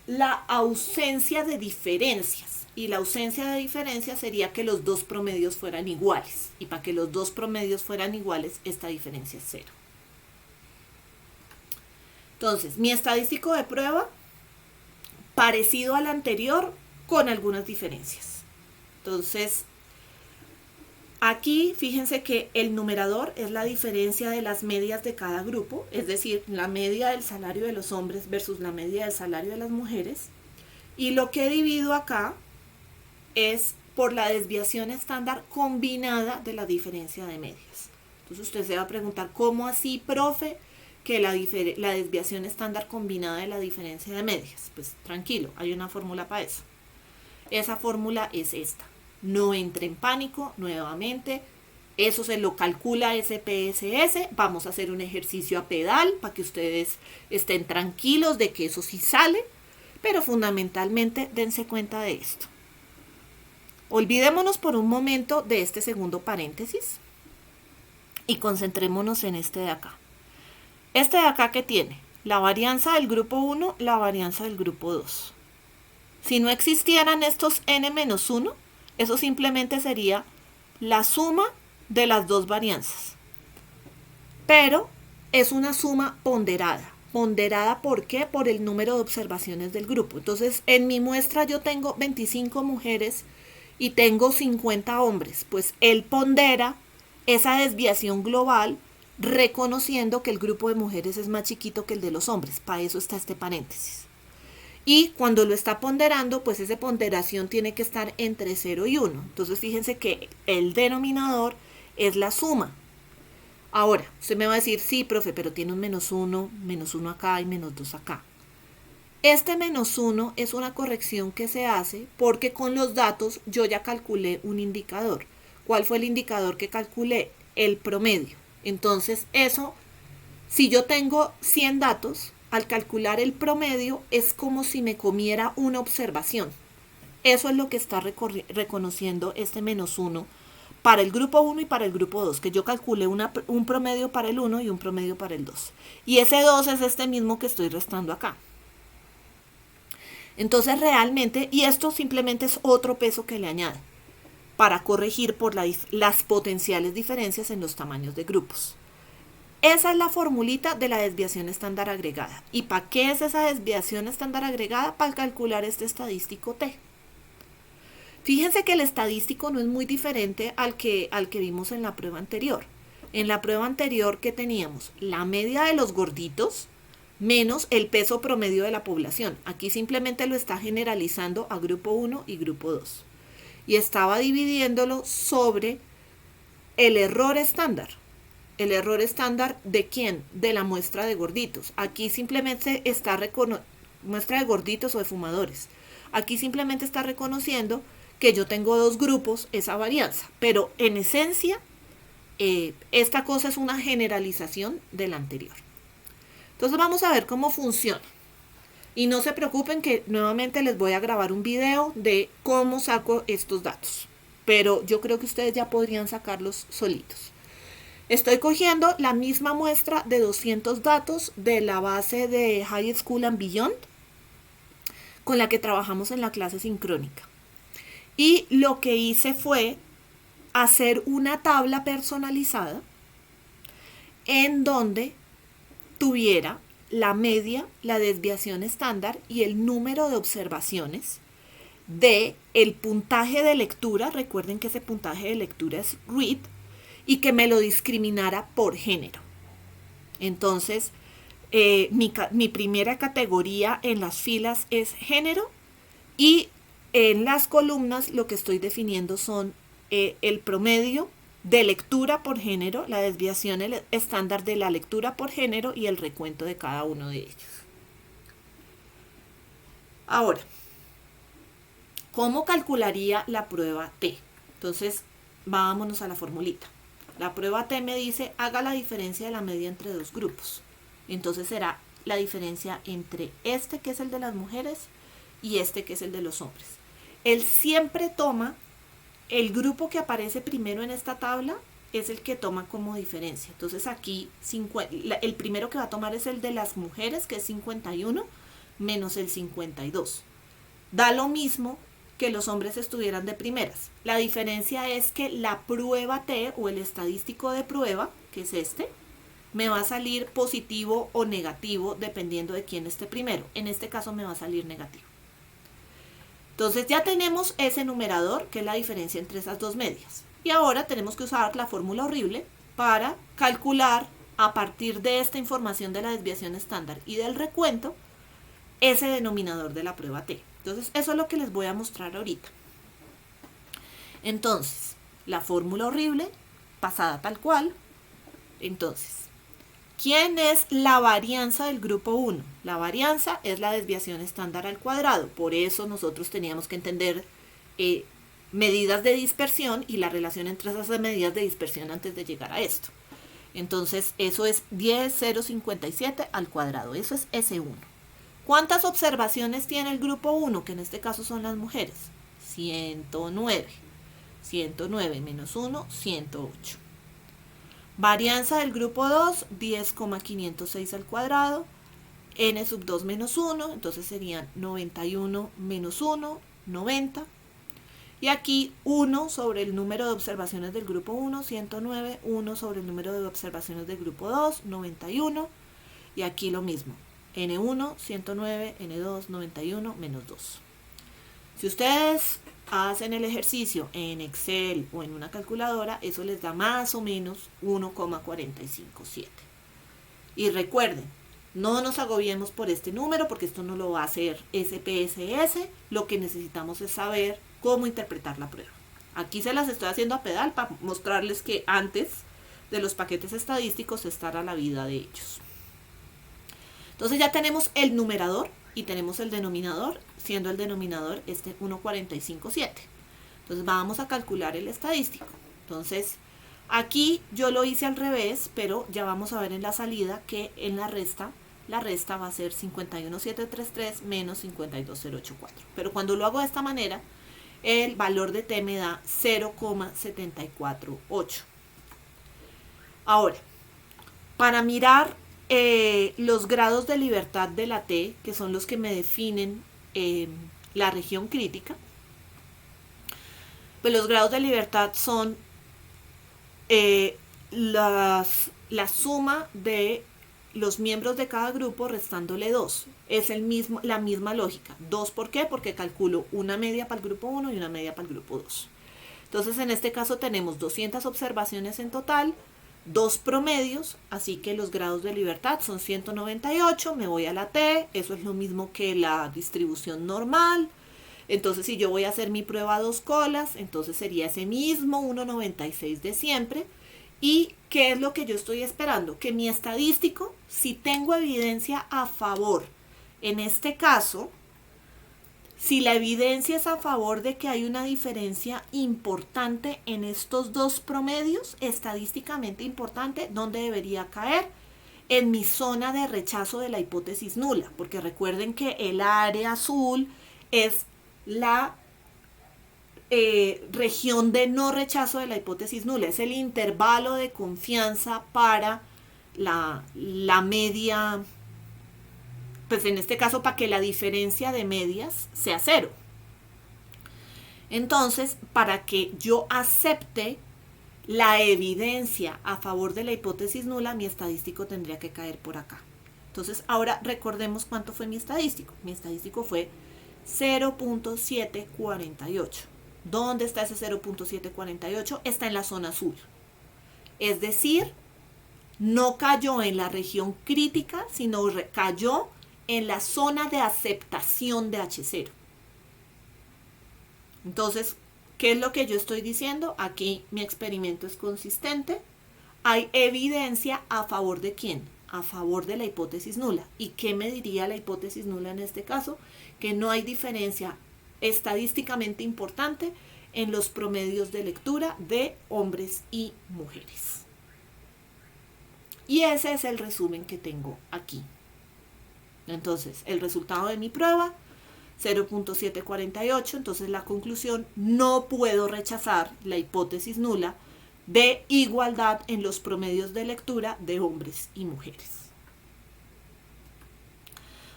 Speaker 1: la ausencia de diferencias. Y la ausencia de diferencias sería que los dos promedios fueran iguales. Y para que los dos promedios fueran iguales, esta diferencia es 0. Entonces, mi estadístico de prueba, parecido al anterior, con algunas diferencias. Entonces, aquí fíjense que el numerador es la diferencia de las medias de cada grupo, es decir, la media del salario de los hombres versus la media del salario de las mujeres. Y lo que divido acá es por la desviación estándar combinada de la diferencia de medias. Entonces usted se va a preguntar, ¿cómo así, profe, que la desviación estándar combinada de la diferencia de medias? Pues tranquilo, hay una fórmula para eso. Esa fórmula es esta. No entre en pánico, nuevamente, eso se lo calcula SPSS, vamos a hacer un ejercicio a pedal para que ustedes estén tranquilos de que eso sí sale, pero fundamentalmente dense cuenta de esto. Olvidémonos por un momento de este segundo paréntesis y concentrémonos en este de acá. Este de acá, ¿qué tiene? La varianza del grupo 1, la varianza del grupo 2. Si no existieran estos n-1, eso simplemente sería la suma de las dos varianzas. Pero es una suma ponderada. ¿Ponderada por qué? Por el número de observaciones del grupo. Entonces, en mi muestra yo tengo 25 mujeres y tengo 50 hombres. Pues él pondera esa desviación global reconociendo que el grupo de mujeres es más chiquito que el de los hombres. Para eso está este paréntesis. Y cuando lo está ponderando, pues esa ponderación tiene que estar entre 0 y 1. Entonces fíjense que el denominador es la suma. Ahora, usted me va a decir, sí, profe, pero tiene un menos 1 acá y menos 2 acá. Este menos 1 es una corrección que se hace porque con los datos yo ya calculé un indicador. ¿Cuál fue el indicador que calculé? el promedio. Entonces eso, si yo tengo 100 datos, al calcular el promedio es como si me comiera una observación. Eso es lo que está reconociendo este -1 para el grupo 1 y para el grupo 2, que yo calculé un promedio para el 1 y un promedio para el 2. Y ese 2 es este mismo que estoy restando acá. Entonces realmente, y esto simplemente es otro peso que le añade para corregir por las potenciales diferencias en los tamaños de grupos. Esa es la formulita de la desviación estándar agregada. ¿Y para qué es esa desviación estándar agregada? Para calcular este estadístico T. Fíjense que el estadístico no es muy diferente al que vimos en la prueba anterior. En la prueba anterior, ¿qué teníamos? La media de los gorditos menos el peso promedio de la población. Aquí simplemente lo está generalizando a grupo 1 y grupo 2. Y estaba dividiéndolo sobre el error estándar. ¿El error estándar de quién? De la muestra de gorditos. Aquí simplemente está muestra de gorditos o de fumadores. Aquí simplemente está reconociendo que yo tengo dos grupos, esa varianza. Pero en esencia, esta cosa es una generalización de la anterior. Entonces vamos a ver cómo funciona. Y no se preocupen que nuevamente les voy a grabar un video de cómo saco estos datos. Pero yo creo que ustedes ya podrían sacarlos solitos. Estoy cogiendo la misma muestra de 200 datos de la base de High School and Beyond con la que trabajamos en la clase sincrónica. Y lo que hice fue hacer una tabla personalizada en donde tuviera la media, la desviación estándar y el número de observaciones de el puntaje de lectura. Recuerden que ese puntaje de lectura es read, y que me lo discriminara por género. Entonces, mi primera categoría en las filas es género, y en las columnas lo que estoy definiendo son el promedio de lectura por género, la desviación estándar de la lectura por género y el recuento de cada uno de ellos. Ahora, ¿cómo calcularía la prueba T? Entonces, vámonos a la formulita. La prueba T me dice, haga la diferencia de la media entre dos grupos. Entonces será la diferencia entre este, que es el de las mujeres, y este, que es el de los hombres. Él siempre toma el grupo que aparece primero en esta tabla, es el que toma como diferencia. Entonces aquí, el primero que va a tomar es el de las mujeres, que es 51, menos el 52. Da lo mismo que los hombres estuvieran de primeras. La diferencia es que la prueba T o el estadístico de prueba, que es este, me va a salir positivo o negativo dependiendo de quién esté primero. En este caso me va a salir negativo. Entonces ya tenemos ese numerador, que es la diferencia entre esas dos medias. Y ahora tenemos que usar la fórmula horrible para calcular a partir de esta información de la desviación estándar y del recuento ese denominador de la prueba T. Entonces, eso es lo que les voy a mostrar ahorita. Entonces, la fórmula horrible, pasada tal cual. Entonces, ¿quién es la varianza del grupo 1? La varianza es la desviación estándar al cuadrado. Por eso nosotros teníamos que entender medidas de dispersión y la relación entre esas medidas de dispersión antes de llegar a esto. Entonces, eso es 10,057 al cuadrado. Eso es S1. ¿Cuántas observaciones tiene el grupo 1? Que en este caso son las mujeres. 109. 109 menos 1, 108. Varianza del grupo 2, 10,506 al cuadrado. N sub 2 menos 1, entonces serían 91 menos 1, 90. Y aquí 1 sobre el número de observaciones del grupo 1, 109. 1 sobre el número de observaciones del grupo 2, 91. Y aquí lo mismo. N1, 109, N2, 91, menos 2. Si ustedes hacen el ejercicio en Excel o en una calculadora, eso les da más o menos 1,457. Y recuerden, no nos agobiemos por este número porque esto no lo va a hacer SPSS. Lo que necesitamos es saber cómo interpretar la prueba. Aquí se las estoy haciendo a pedal para mostrarles que antes de los paquetes estadísticos estará la vida de ellos. Entonces ya tenemos el numerador y tenemos el denominador, siendo el denominador este 1,457. Entonces vamos a calcular el estadístico. Entonces Aquí yo lo hice al revés, pero ya vamos a ver en la salida que en la resta va a ser 51733 menos 52084. Pero cuando lo hago de esta manera, el valor de t me da 0,748. Ahora, para mirar los grados de libertad de la t, que son los que me definen la región crítica, pues los grados de libertad son la suma de los miembros de cada grupo restándole 2. Es la misma lógica. 2, ¿por qué? Porque calculo una media para el grupo 1 y una media para el grupo 2. Entonces, en este caso tenemos 200 observaciones en total, 2 promedios, así que los grados de libertad son 198, me voy a la t, eso es lo mismo que la distribución normal. Entonces, si yo voy a hacer mi prueba a 2 colas, entonces sería ese mismo 1,96 de siempre. ¿Y qué es lo que yo estoy esperando? Que mi estadístico, si tengo evidencia a favor, en este caso, si la evidencia es a favor de que hay una diferencia importante en estos dos promedios, estadísticamente importante, ¿dónde debería caer? En mi zona de rechazo de la hipótesis nula, porque recuerden que el área azul es la región de no rechazo de la hipótesis nula, es el intervalo de confianza para la media, pues en este caso para que la diferencia de medias sea 0. Entonces, para que yo acepte la evidencia a favor de la hipótesis nula, mi estadístico tendría que caer por acá. Entonces, ahora recordemos cuánto fue mi estadístico. Mi estadístico fue 0,748. ¿Dónde está ese 0,748? Está en la zona azul. Es decir, no cayó en la región crítica, sino cayó en la zona de aceptación de H0. Entonces, ¿qué es lo que yo estoy diciendo? Aquí mi experimento es consistente. Hay evidencia a favor de quién? A favor de la hipótesis nula. ¿Y qué me diría la hipótesis nula en este caso? Que no hay diferencia estadísticamente importante en los promedios de lectura de hombres y mujeres. Y ese es el resumen que tengo aquí. Entonces, el resultado de mi prueba, 0,748. Entonces, la conclusión, no puedo rechazar la hipótesis nula de igualdad en los promedios de lectura de hombres y mujeres.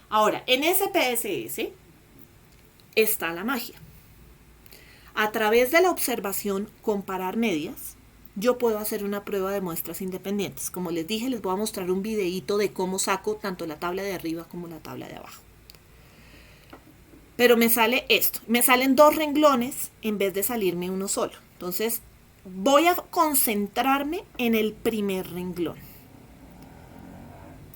Speaker 1: Ahora, en SPSS está la magia. A través de la observación comparar medias, yo puedo hacer una prueba de muestras independientes. Como les dije, les voy a mostrar un videíto de cómo saco tanto la tabla de arriba como la tabla de abajo. Pero me sale esto, me salen 2 renglones en vez de salirme uno solo. Entonces, voy a concentrarme en el primer renglón.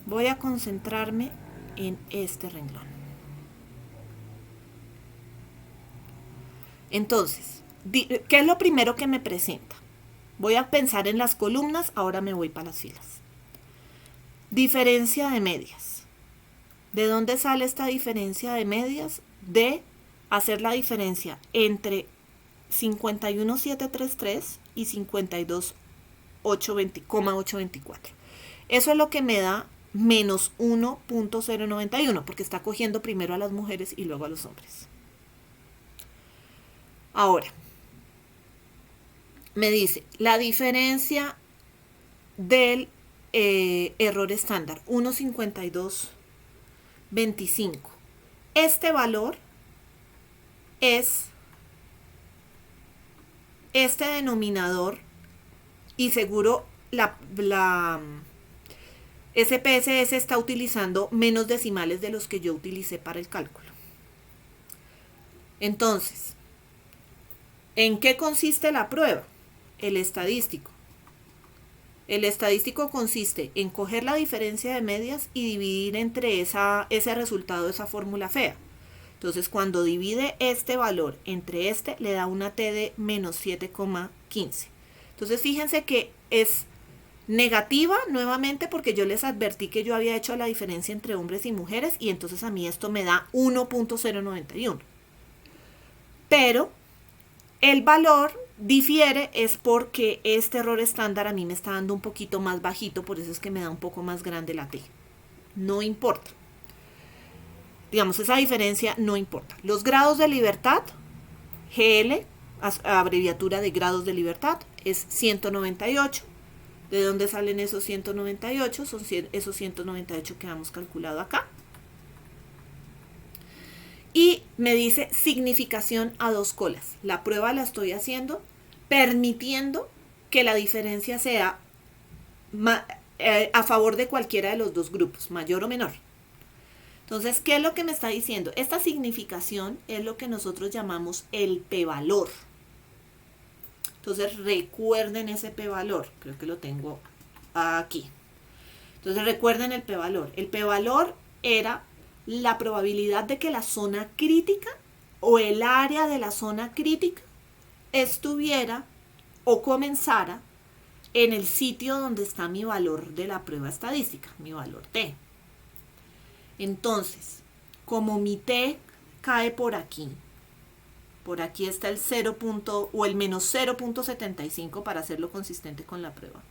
Speaker 1: Voy a concentrarme en este renglón. Entonces, ¿qué es lo primero que me presenta? Voy a pensar en las columnas, ahora me voy para las filas. Diferencia de medias. ¿De dónde sale esta diferencia de medias? De hacer la diferencia entre 51,733 y 52,824. Eso es lo que me da menos 1,091, porque está cogiendo primero a las mujeres y luego a los hombres. Ahora, me dice la diferencia del error estándar, 1,5225. Este valor es este denominador y seguro la SPSS está utilizando menos decimales de los que yo utilicé para el cálculo. Entonces, ¿en qué consiste la prueba? El estadístico. El estadístico consiste en coger la diferencia de medias y dividir entre ese resultado, esa fórmula fea. Entonces, cuando divide este valor entre este, le da una t de menos 7,15. Entonces, fíjense que es negativa nuevamente porque yo les advertí que yo había hecho la diferencia entre hombres y mujeres y entonces a mí esto me da 1,091. Pero el valor difiere es porque este error estándar a mí me está dando un poquito más bajito, por eso es que me da un poco más grande la T. No importa. Digamos, esa diferencia no importa. Los grados de libertad, GL, abreviatura de grados de libertad, es 198. ¿De dónde salen esos 198? Son esos 198 que hemos calculado acá. Y me dice significación a 2 colas. La prueba la estoy haciendo permitiendo que la diferencia sea a favor de cualquiera de los 2 grupos, mayor o menor. Entonces, ¿qué es lo que me está diciendo? Esta significación es lo que nosotros llamamos el p-valor. Entonces, recuerden ese p-valor. Creo que lo tengo aquí. Entonces, recuerden el p-valor. El p-valor era la probabilidad de que la zona crítica o el área de la zona crítica estuviera o comenzara en el sitio donde está mi valor de la prueba estadística, mi valor T. Entonces, como mi T cae por aquí está el 0. O el menos 0.75 para hacerlo consistente con la prueba.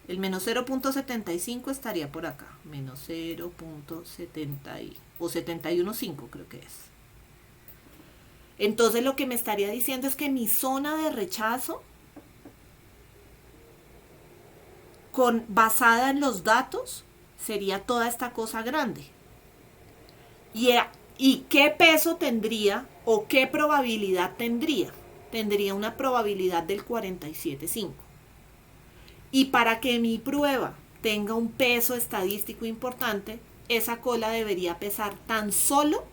Speaker 1: El menos 0.75 estaría por acá, menos 0.70 o 71.5 creo que es. Entonces lo que me estaría diciendo es que mi zona de rechazo, basada en los datos, sería toda esta cosa grande. ¿Y qué peso tendría o qué probabilidad tendría? Tendría una probabilidad del 47.5. Y para que mi prueba tenga un peso estadístico importante, esa cola debería pesar tan solo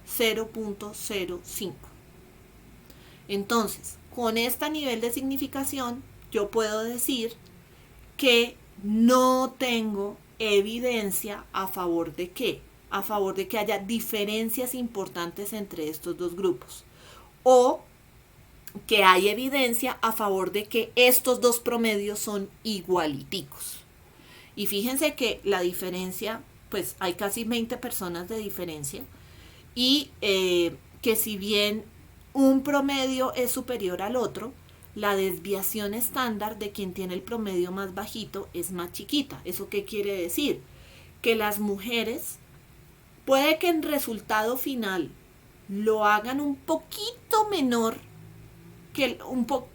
Speaker 1: 0.05. Entonces, con este nivel de significación, yo puedo decir que no tengo evidencia a favor de qué, a favor de que haya diferencias importantes entre estos 2 grupos, o que hay evidencia a favor de que estos 2 promedios son igualiticos. Y fíjense que la diferencia, pues hay casi 20 personas de diferencia, y que si bien un promedio es superior al otro, la desviación estándar de quien tiene el promedio más bajito es más chiquita. ¿Eso qué quiere decir? Que las mujeres puede que en resultado final lo hagan un poquito menor,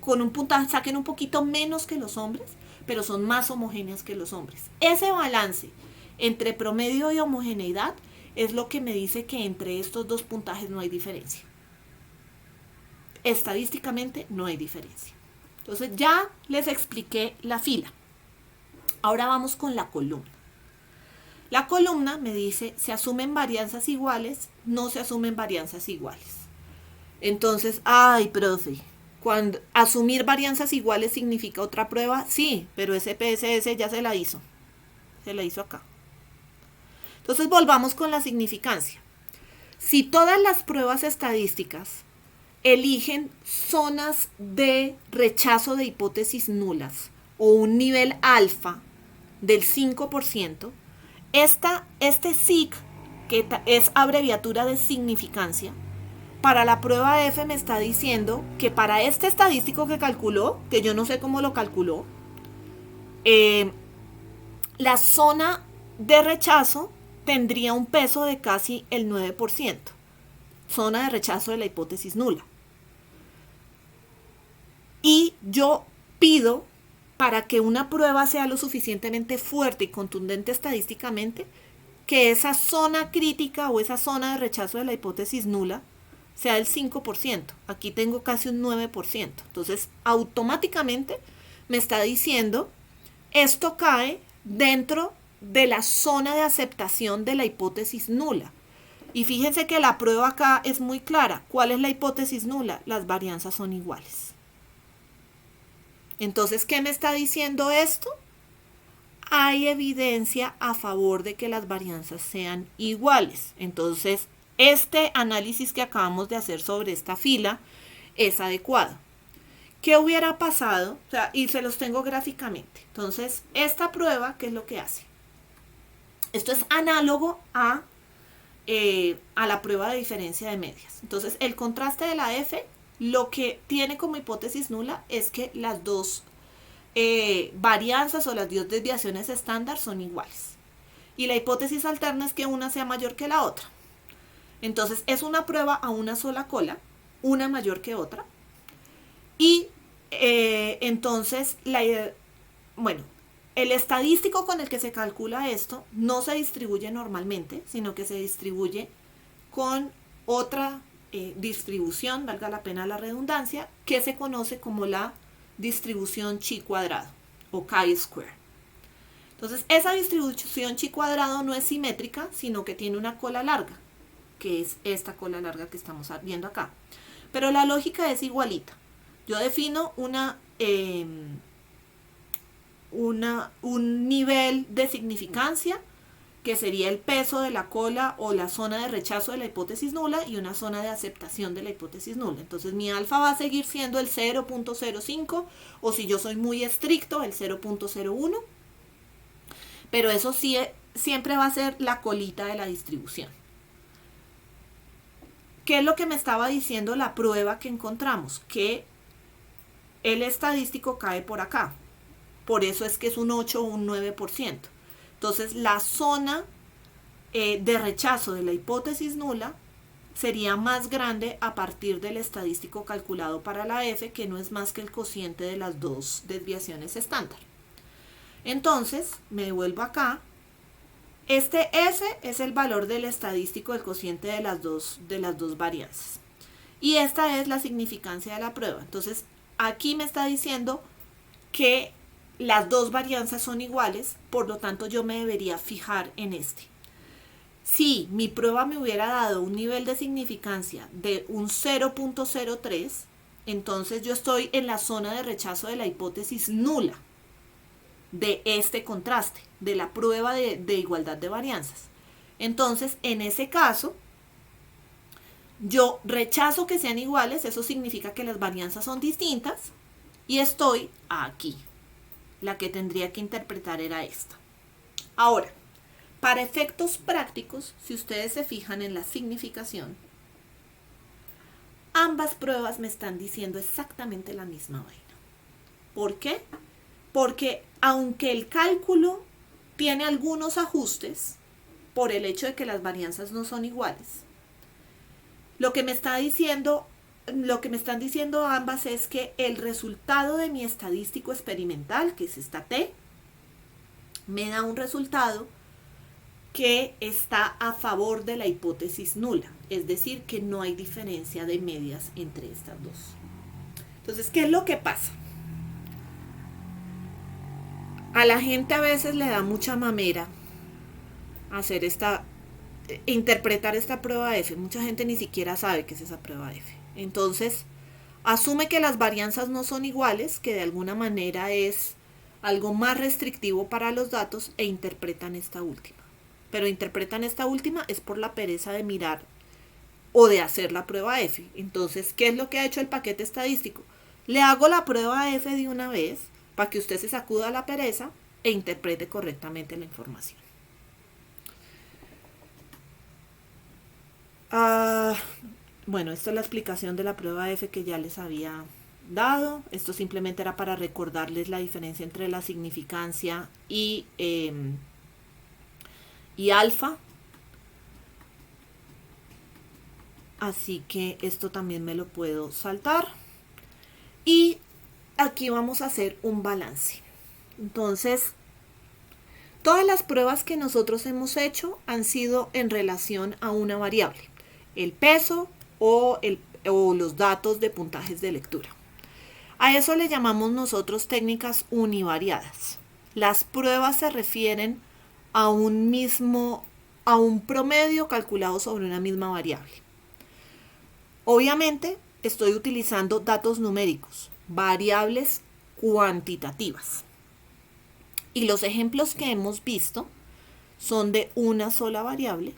Speaker 1: con un puntaje saquen un poquito menos que los hombres, pero son más homogéneas que los hombres. Ese balance entre promedio y homogeneidad es lo que me dice que entre estos 2 puntajes no hay diferencia. Estadísticamente no hay diferencia. Entonces ya les expliqué la fila. Ahora vamos con la columna. La columna me dice, ¿se asumen varianzas iguales? No se asumen varianzas iguales. Entonces, ay, profe, cuando asumir varianzas iguales significa otra prueba, sí, pero ese PSS ya se la hizo acá. Entonces volvamos con la significancia. Si todas las pruebas estadísticas eligen zonas de rechazo de hipótesis nulas o un nivel alfa del 5%, este SIG, que es abreviatura de significancia, para la prueba F me está diciendo que para este estadístico que calculó, que yo no sé cómo lo calculó, la zona de rechazo tendría un peso de casi el 9%. Zona de rechazo de la hipótesis nula. Y yo pido, para que una prueba sea lo suficientemente fuerte y contundente estadísticamente, que esa zona crítica o esa zona de rechazo de la hipótesis nula sea el 5%. Aquí tengo casi un 9%. Entonces, automáticamente me está diciendo, esto cae dentro de la zona de aceptación de la hipótesis nula. Y fíjense que la prueba acá es muy clara. ¿Cuál es la hipótesis nula? Las varianzas son iguales. Entonces, ¿qué me está diciendo esto? Hay evidencia a favor de que las varianzas sean iguales. Entonces, este análisis que acabamos de hacer sobre esta fila es adecuado. ¿Qué hubiera pasado? O sea, y se los tengo gráficamente. Entonces, esta prueba, ¿qué es lo que hace? Esto es análogo a la prueba de diferencia de medias. Entonces, el contraste de la F lo que tiene como hipótesis nula es que las dos varianzas o las dos desviaciones estándar son iguales. Y la hipótesis alterna es que una sea mayor que la otra. Entonces es una prueba a una sola cola, una mayor que otra. Y entonces, bueno, el estadístico con el que se calcula esto no se distribuye normalmente, sino que se distribuye con otra distribución, valga la pena la redundancia, que se conoce como la distribución chi cuadrado o chi-square. Entonces, esa distribución chi cuadrado no es simétrica, sino que tiene una cola larga, que es esta cola larga que estamos viendo acá. Pero la lógica es igualita. Yo defino un nivel de significancia que sería el peso de la cola o la zona de rechazo de la hipótesis nula y una zona de aceptación de la hipótesis nula. Entonces mi alfa va a seguir siendo el 0.05 o si yo soy muy estricto el 0.01, pero eso sí siempre va a ser la colita de la distribución. ¿Qué es lo que me estaba diciendo la prueba que encontramos? Que el estadístico cae por acá. Por eso es que es un 8 o un 9%. Entonces, la zona de rechazo de la hipótesis nula sería más grande a partir del estadístico calculado para la F, que no es más que el cociente de las dos desviaciones estándar. Entonces, me devuelvo acá. Este F es el valor del estadístico del cociente de las dos varianzas. Y esta es la significancia de la prueba. Entonces, aquí me está diciendo que las dos varianzas son iguales, por lo tanto yo me debería fijar en este. Si mi prueba me hubiera dado un nivel de significancia de un 0.03, entonces yo estoy en la zona de rechazo de la hipótesis nula de este contraste, de la prueba de igualdad de varianzas. Entonces, en ese caso, yo rechazo que sean iguales, eso significa que las varianzas son distintas, y estoy aquí. La que tendría que interpretar era esta. Ahora, para efectos prácticos, si ustedes se fijan en la significación, ambas pruebas me están diciendo exactamente la misma vaina. ¿Por qué? Porque aunque el cálculo tiene algunos ajustes por el hecho de que las varianzas no son iguales, lo que me están diciendo ambas es que el resultado de mi estadístico experimental, que es esta T, me da un resultado que está a favor de la hipótesis nula, es decir, que no hay diferencia de medias entre estas dos. Entonces, ¿qué es lo que pasa? A la gente a veces le da mucha mamera hacer interpretar esta prueba F. Mucha gente ni siquiera sabe qué es esa prueba F. Entonces, asume que las varianzas no son iguales, que de alguna manera es algo más restrictivo para los datos e interpretan esta última. Pero interpretan esta última es por la pereza de mirar o de hacer la prueba F. Entonces, ¿qué es lo que ha hecho el paquete estadístico? Le hago la prueba F de una vez para que usted se sacuda la pereza e interprete correctamente la información. Bueno, esta es la explicación de la prueba F que ya les había dado. Esto simplemente era para recordarles la diferencia entre la significancia y alfa. Así que esto también me lo puedo saltar. Y aquí vamos a hacer un balance. Entonces, todas las pruebas que nosotros hemos hecho han sido en relación a una variable, el peso o los datos de puntajes de lectura. A eso le llamamos nosotros técnicas univariadas. Las pruebas se refieren a un promedio calculado sobre una misma variable. Obviamente, estoy utilizando datos numéricos, variables cuantitativas. Y los ejemplos que hemos visto son de una sola variable.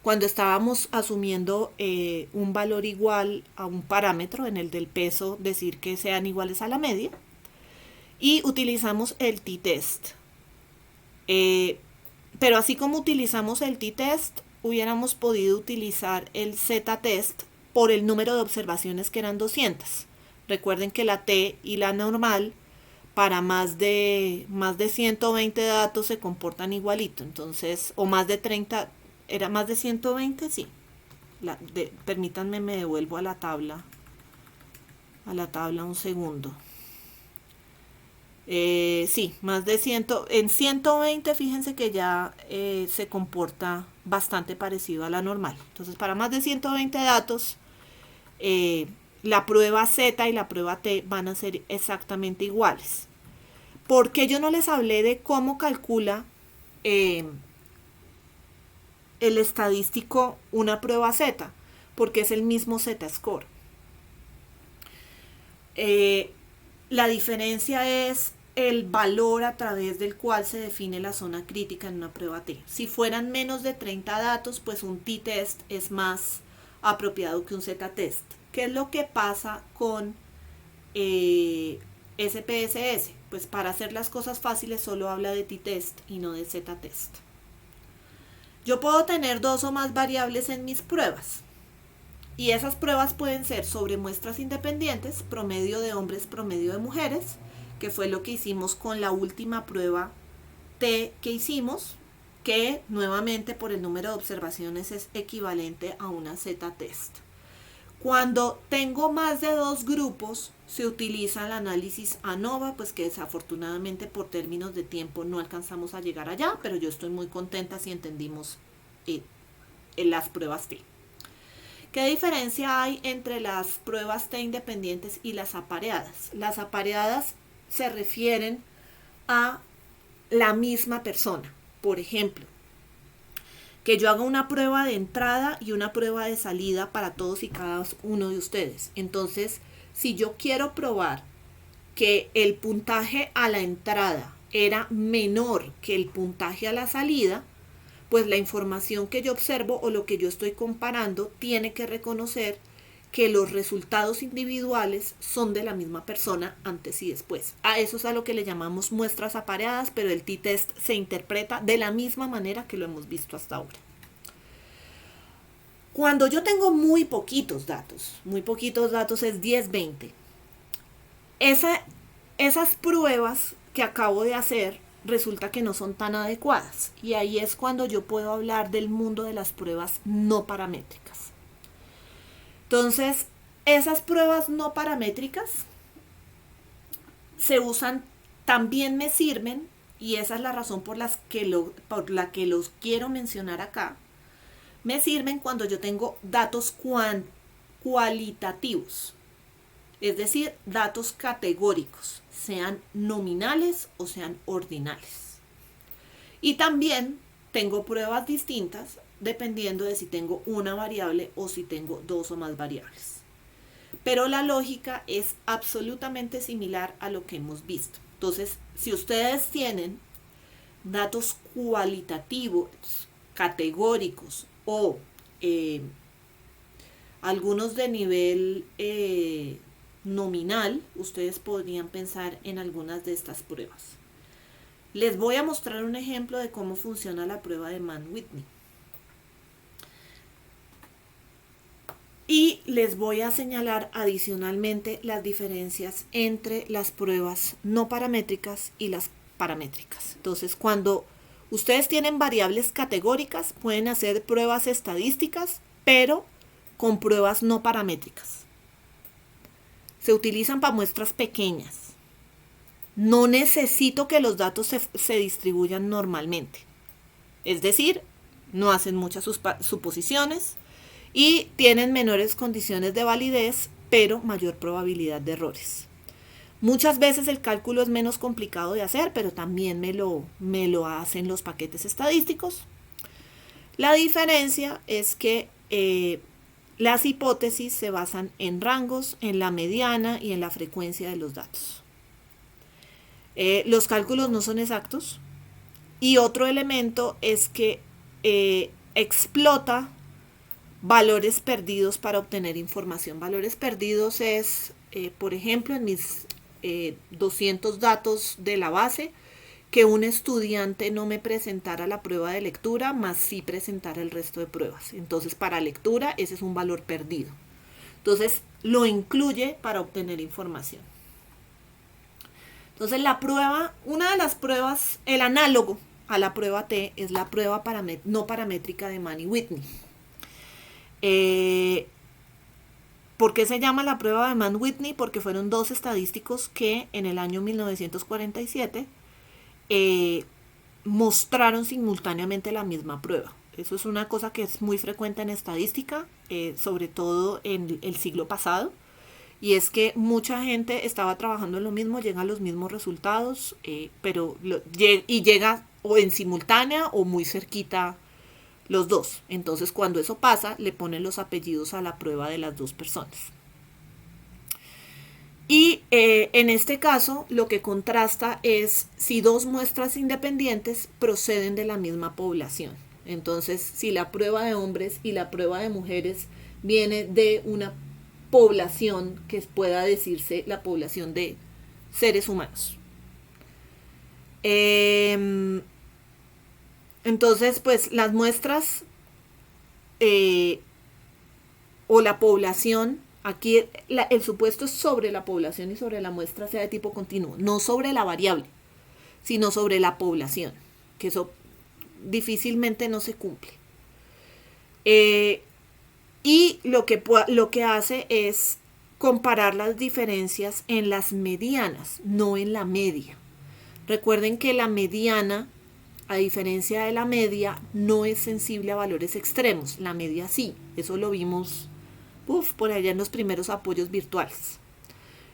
Speaker 1: Cuando estábamos asumiendo un valor igual a un parámetro, en el del peso, decir que sean iguales a la media. Y utilizamos el t-test. Pero así como utilizamos el t-test, hubiéramos podido utilizar el z-test por el número de observaciones que eran 200. Recuerden que la t y la normal para más de 120 datos se comportan igualito. Entonces, o más de 30, ¿era más de 120? Sí. Permítanme, me devuelvo a la tabla un segundo. Sí, más de 100, en 120 fíjense que ya se comporta bastante parecido a la normal. Entonces, para más de 120 datos, la prueba Z y la prueba T van a ser exactamente iguales. ¿Por qué yo no les hablé de cómo calcula el estadístico una prueba Z? Porque es el mismo Z-score. La diferencia es el valor a través del cual se define la zona crítica en una prueba T. Si fueran menos de 30 datos, pues un t-test es más apropiado que un z-test. ¿Qué es lo que pasa con SPSS? Pues para hacer las cosas fáciles solo habla de t-test y no de z-test. Yo puedo tener 2 o más variables en mis pruebas. Y esas pruebas pueden ser sobre muestras independientes, promedio de hombres, promedio de mujeres, que fue lo que hicimos con la última prueba T que hicimos, que nuevamente por el número de observaciones es equivalente a una z-test. Cuando tengo más de 2 grupos, se utiliza el análisis ANOVA, pues que desafortunadamente por términos de tiempo no alcanzamos a llegar allá, pero yo estoy muy contenta si entendimos las pruebas T. ¿Qué diferencia hay entre las pruebas T independientes y las apareadas? Las apareadas se refieren a la misma persona. Por ejemplo, que yo haga una prueba de entrada y una prueba de salida para todos y cada uno de ustedes. Entonces, si yo quiero probar que el puntaje a la entrada era menor que el puntaje a la salida, pues la información que yo observo o lo que yo estoy comparando tiene que reconocer que los resultados individuales son de la misma persona antes y después. A eso es a lo que le llamamos muestras apareadas, pero el t-test se interpreta de la misma manera que lo hemos visto hasta ahora. Cuando yo tengo muy poquitos datos es 10, 20, esas pruebas que acabo de hacer resulta que no son tan adecuadas, y ahí es cuando yo puedo hablar del mundo de las pruebas no paramétricas. Entonces, esas pruebas no paramétricas se usan, también me sirven, y esa es la razón por la que los quiero mencionar acá. Me sirven cuando yo tengo datos cualitativos, es decir, datos categóricos, sean nominales o sean ordinales. Y también tengo pruebas distintas dependiendo de si tengo una variable o si tengo 2 o más variables. Pero la lógica es absolutamente similar a lo que hemos visto. Entonces, si ustedes tienen datos cualitativos, categóricos o algunos de nivel nominal, ustedes podrían pensar en algunas de estas pruebas. Les voy a mostrar un ejemplo de cómo funciona la prueba de Mann-Whitney. Y les voy a señalar adicionalmente las diferencias entre las pruebas no paramétricas y las paramétricas. Entonces, cuando ustedes tienen variables categóricas, pueden hacer pruebas estadísticas, pero con pruebas no paramétricas. Se utilizan para muestras pequeñas. No necesito que los datos se distribuyan normalmente. Es decir, no hacen muchas suposiciones y tienen menores condiciones de validez, pero mayor probabilidad de errores. Muchas veces el cálculo es menos complicado de hacer, pero también me lo hacen los paquetes estadísticos. La diferencia es que las hipótesis se basan en rangos, en la mediana y en la frecuencia de los datos. Los cálculos no son exactos. Y otro elemento es que explota valores perdidos para obtener información. Valores perdidos es, por ejemplo, en mis 200 datos de la base, que un estudiante no me presentara la prueba de lectura, más sí presentara el resto de pruebas. Entonces, para lectura, ese es un valor perdido. Entonces, lo incluye para obtener información. Entonces, la prueba, una de las pruebas, el análogo a la prueba T es la prueba no paramétrica de Mann-Whitney. ¿Por qué se llama la prueba de Mann-Whitney? Porque fueron dos estadísticos que en el año 1947 mostraron simultáneamente la misma prueba. Eso es una cosa que es muy frecuente en estadística, sobre todo en el siglo pasado. Y es que mucha gente estaba trabajando en lo mismo, llega a los mismos resultados, y llega o en simultánea o muy cerquita los dos. Entonces, cuando eso pasa, le ponen los apellidos a la prueba de las dos personas. Y en este caso, lo que contrasta es si dos muestras independientes proceden de la misma población. Entonces, si la prueba de hombres y la prueba de mujeres viene de una población que pueda decirse la población de seres humanos. Entonces, pues las muestras o la población, aquí el supuesto es sobre la población y sobre la muestra sea de tipo continuo, no sobre la variable, sino sobre la población, que eso difícilmente no se cumple. Y lo que hace es comparar las diferencias en las medianas, no en la media. Recuerden que la mediana, a diferencia de la media, no es sensible a valores extremos. La media sí, eso lo vimos por allá en los primeros apoyos virtuales.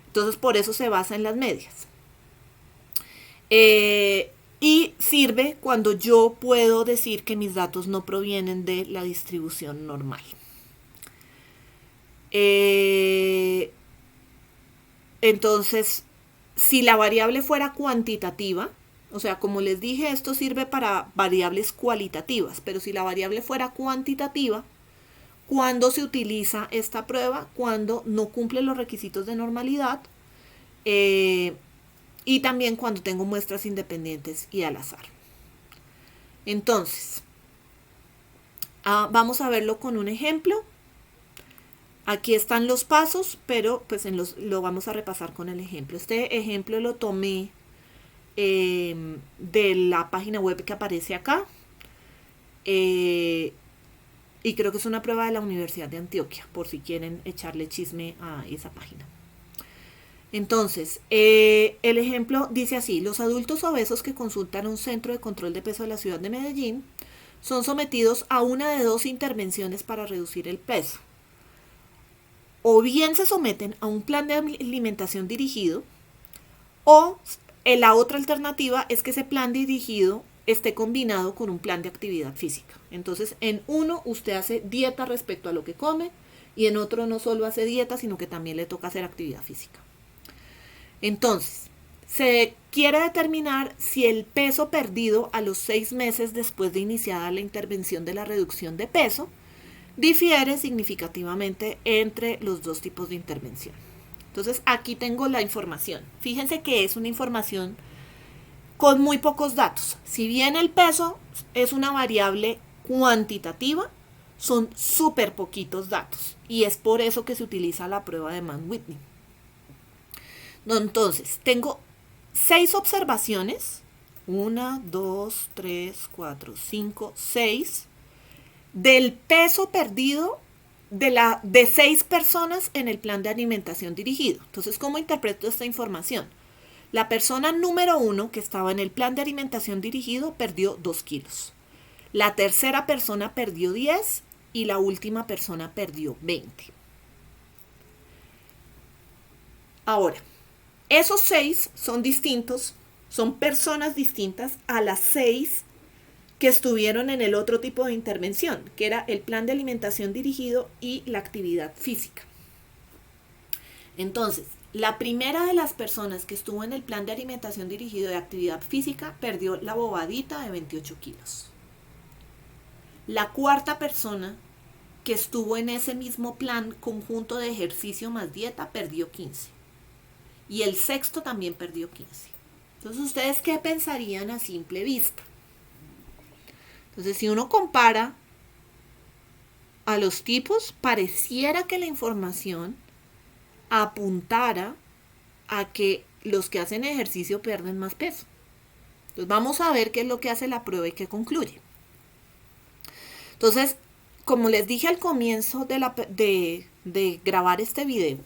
Speaker 1: Entonces, por eso se basa en las medias. Y sirve cuando yo puedo decir que mis datos no provienen de la distribución normal. Entonces, si la variable fuera cuantitativa, o sea, como les dije, esto sirve para variables cualitativas, pero si la variable fuera cuantitativa, ¿cuándo se utiliza esta prueba? Cuando no cumple los requisitos de normalidad y también cuando tengo muestras independientes y al azar. Entonces, vamos a verlo con un ejemplo. Aquí están los pasos, pero pues lo vamos a repasar con el ejemplo. Este ejemplo lo tomé de la página web que aparece acá. Y creo que es una prueba de la Universidad de Antioquia, por si quieren echarle chisme a esa página. Entonces, el ejemplo dice así: los adultos obesos que consultan un centro de control de peso de la ciudad de Medellín son sometidos a una de dos intervenciones para reducir el peso. O bien se someten a un plan de alimentación dirigido, o la otra alternativa es que ese plan dirigido esté combinado con un plan de actividad física. Entonces, en uno usted hace dieta respecto a lo que come y en otro no solo hace dieta, sino que también le toca hacer actividad física. Entonces, se quiere determinar si el peso perdido a los 6 meses después de iniciada la intervención de la reducción de peso difiere significativamente entre los dos tipos de intervención. Entonces, aquí tengo la información. Fíjense que es una información con muy pocos datos. Si bien el peso es una variable cuantitativa, son súper poquitos datos. Y es por eso que se utiliza la prueba de Mann-Whitney. Entonces, tengo 6 observaciones. 1, 2, 3, 4, 5, 6. Del peso perdido de 6 personas en el plan de alimentación dirigido. Entonces, ¿cómo interpreto esta información? La persona número 1 que estaba en el plan de alimentación dirigido perdió 2 kilos. La tercera persona perdió 10 y la última persona perdió 20. Ahora, esos 6 son distintos, son personas distintas a las 6 que estuvieron en el otro tipo de intervención, que era el plan de alimentación dirigido y la actividad física. Entonces, la primera de las personas que estuvo en el plan de alimentación dirigido de actividad física perdió la bobadita de 28 kilos. La cuarta persona que estuvo en ese mismo plan conjunto de ejercicio más dieta perdió 15. Y el sexto también perdió 15. Entonces, ¿ustedes qué pensarían a simple vista? Entonces, si uno compara a los tipos, pareciera que la información apuntara a que los que hacen ejercicio pierden más peso. Entonces, vamos a ver qué es lo que hace la prueba y qué concluye. Entonces, como les dije al comienzo de grabar este video,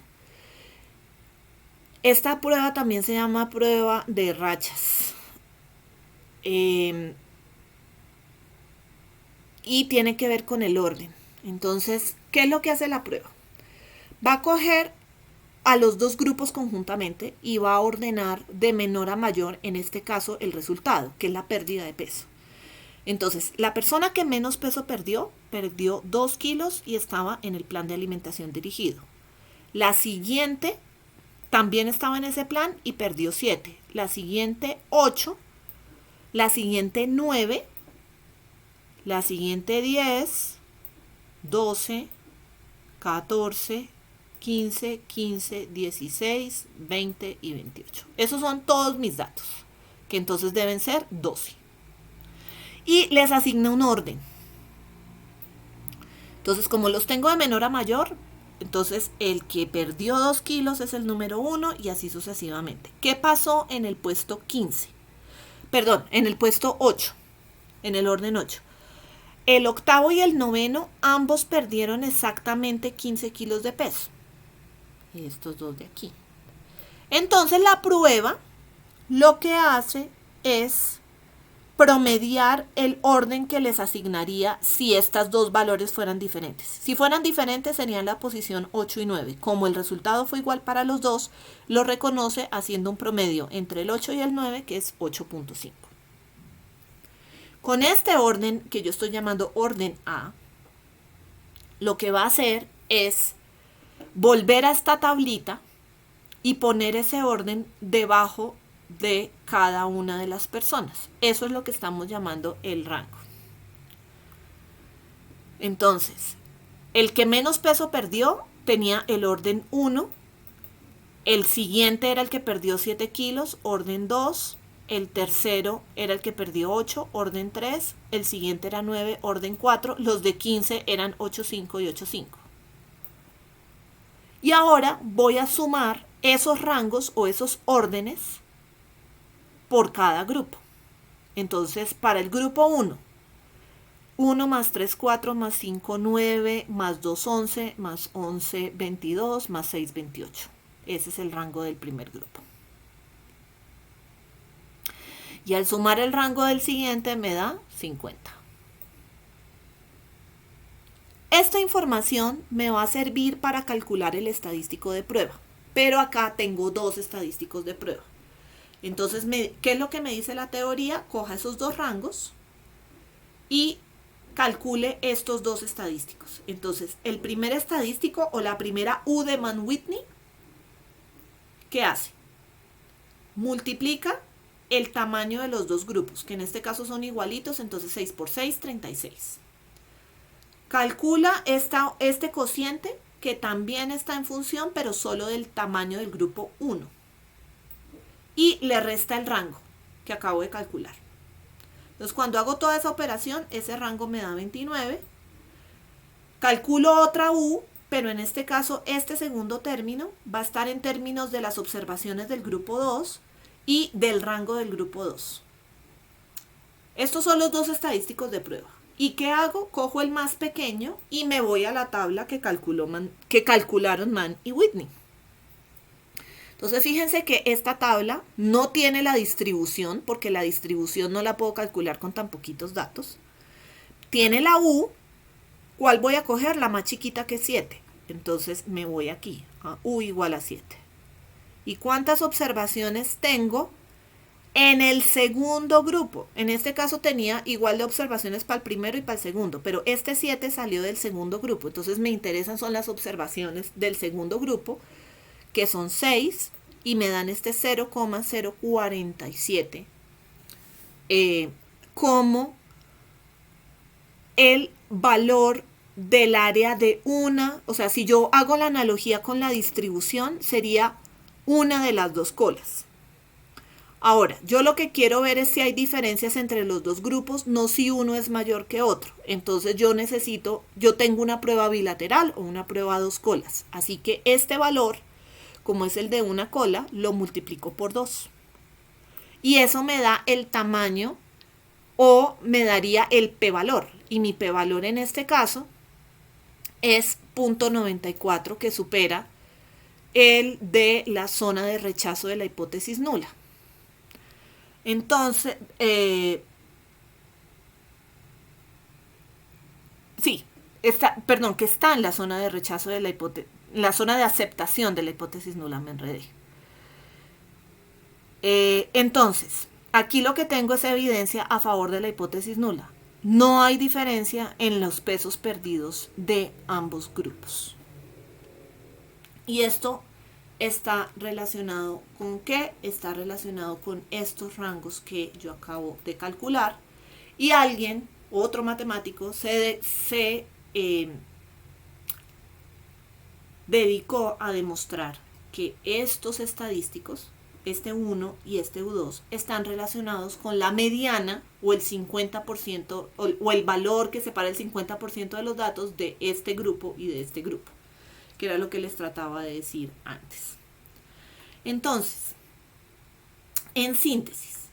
Speaker 1: esta prueba también se llama prueba de rachas. Y tiene que ver con el orden. Entonces, ¿qué es lo que hace la prueba? Va a coger a los dos grupos conjuntamente y va a ordenar de menor a mayor, en este caso, el resultado, que es la pérdida de peso. Entonces, la persona que menos peso perdió 2 kilos y estaba en el plan de alimentación dirigido. La siguiente también estaba en ese plan y perdió 7. La siguiente 8. La siguiente 9. La siguiente 10. 12. 14. 15, 15, 16, 20 y 28. Esos son todos mis datos, que entonces deben ser 12. Y les asigna un orden. Entonces, como los tengo de menor a mayor, entonces el que perdió 2 kilos es el número 1 y así sucesivamente. ¿Qué pasó en el puesto 15? Perdón, en el puesto 8, en el orden 8. El octavo y el noveno, ambos perdieron exactamente 15 kilos de peso. Estos dos de aquí. Entonces la prueba lo que hace es promediar el orden que les asignaría si estos dos valores fueran diferentes. Si fueran diferentes serían la posición 8 y 9. Como el resultado fue igual para los dos, lo reconoce haciendo un promedio entre el 8 y el 9, que es 8.5. Con este orden, que yo estoy llamando orden A, lo que va a hacer es volver a esta tablita y poner ese orden debajo de cada una de las personas. Eso es lo que estamos llamando el rango. Entonces, el que menos peso perdió tenía el orden 1, el siguiente era el que perdió 7 kilos, orden 2, el tercero era el que perdió 8, orden 3, el siguiente era 9, orden 4, los de 15 eran 8, 5 y 8, 5. Y ahora voy a sumar esos rangos o esos órdenes por cada grupo. Entonces, para el grupo 1, 1 más 3, 4, más 5, 9, más 2, 11, más 11, 22, más 6, 28. Ese es el rango del primer grupo. Y al sumar el rango del siguiente me da 50. Esta información me va a servir para calcular el estadístico de prueba, pero acá tengo dos estadísticos de prueba. Entonces, ¿qué es lo que me dice la teoría? Coja esos dos rangos y calcule estos dos estadísticos. Entonces, el primer estadístico o la primera U de Mann-Whitney, ¿qué hace? Multiplica el tamaño de los dos grupos, que en este caso son igualitos, entonces 6 por 6, 36. Calcula este cociente que también está en función, pero solo del tamaño del grupo 1. Y le resta el rango que acabo de calcular. Entonces, cuando hago toda esa operación, ese rango me da 29. Calculo otra U, pero en este caso, este segundo término va a estar en términos de las observaciones del grupo 2 y del rango del grupo 2. Estos son los dos estadísticos de prueba. ¿Y qué hago? Cojo el más pequeño y me voy a la tabla que calcularon Mann y Whitney. Entonces fíjense que esta tabla no tiene la distribución, porque la distribución no la puedo calcular con tan poquitos datos. Tiene la U, ¿cuál voy a coger? La más chiquita que es 7. Entonces me voy aquí, a U igual a 7. ¿Y cuántas observaciones tengo en el segundo grupo? En este caso tenía igual de observaciones para el primero y para el segundo, pero este 7 salió del segundo grupo. Entonces me interesan son las observaciones del segundo grupo, que son 6 y me dan este 0,047 como el valor del área de una, o sea, si yo hago la analogía con la distribución, sería una de las dos colas. Ahora, yo lo que quiero ver es si hay diferencias entre los dos grupos, no si uno es mayor que otro. Entonces yo tengo una prueba bilateral o una prueba a dos colas. Así que este valor, como es el de una cola, lo multiplico por 2. Y eso me da el tamaño o me daría el p-valor. Y mi p-valor en este caso es 0.94, que supera el de la zona de rechazo de la hipótesis nula. Entonces, sí, que está en la zona de rechazo de la zona de aceptación de la hipótesis nula, me enredé. Entonces, aquí lo que tengo es evidencia a favor de la hipótesis nula. No hay diferencia en los pesos perdidos de ambos grupos. Y esto está relacionado con qué? Está relacionado con estos rangos que yo acabo de calcular. Y alguien, otro matemático, se dedicó a demostrar que estos estadísticos, este 1 y este U2, están relacionados con la mediana o el 50% o el valor que separa el 50% de los datos de este grupo y de este grupo, que era lo que les trataba de decir antes. Entonces, en síntesis,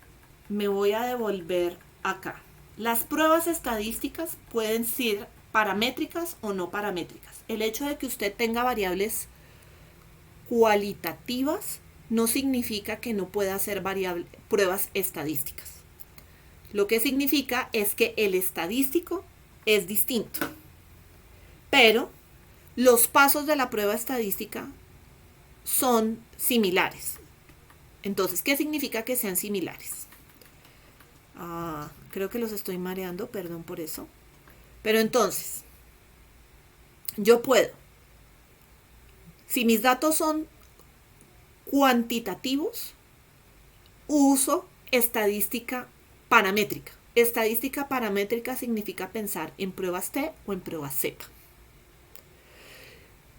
Speaker 1: me voy a devolver acá. Las pruebas estadísticas pueden ser paramétricas o no paramétricas. El hecho de que usted tenga variables cualitativas no significa que no pueda hacer pruebas estadísticas. Lo que significa es que el estadístico es distinto. Pero los pasos de la prueba estadística son similares. Entonces, ¿qué significa que sean similares? Creo que los estoy mareando, perdón por eso. Pero entonces, yo puedo, si mis datos son cuantitativos, uso estadística paramétrica. Estadística paramétrica significa pensar en pruebas T o en pruebas Z.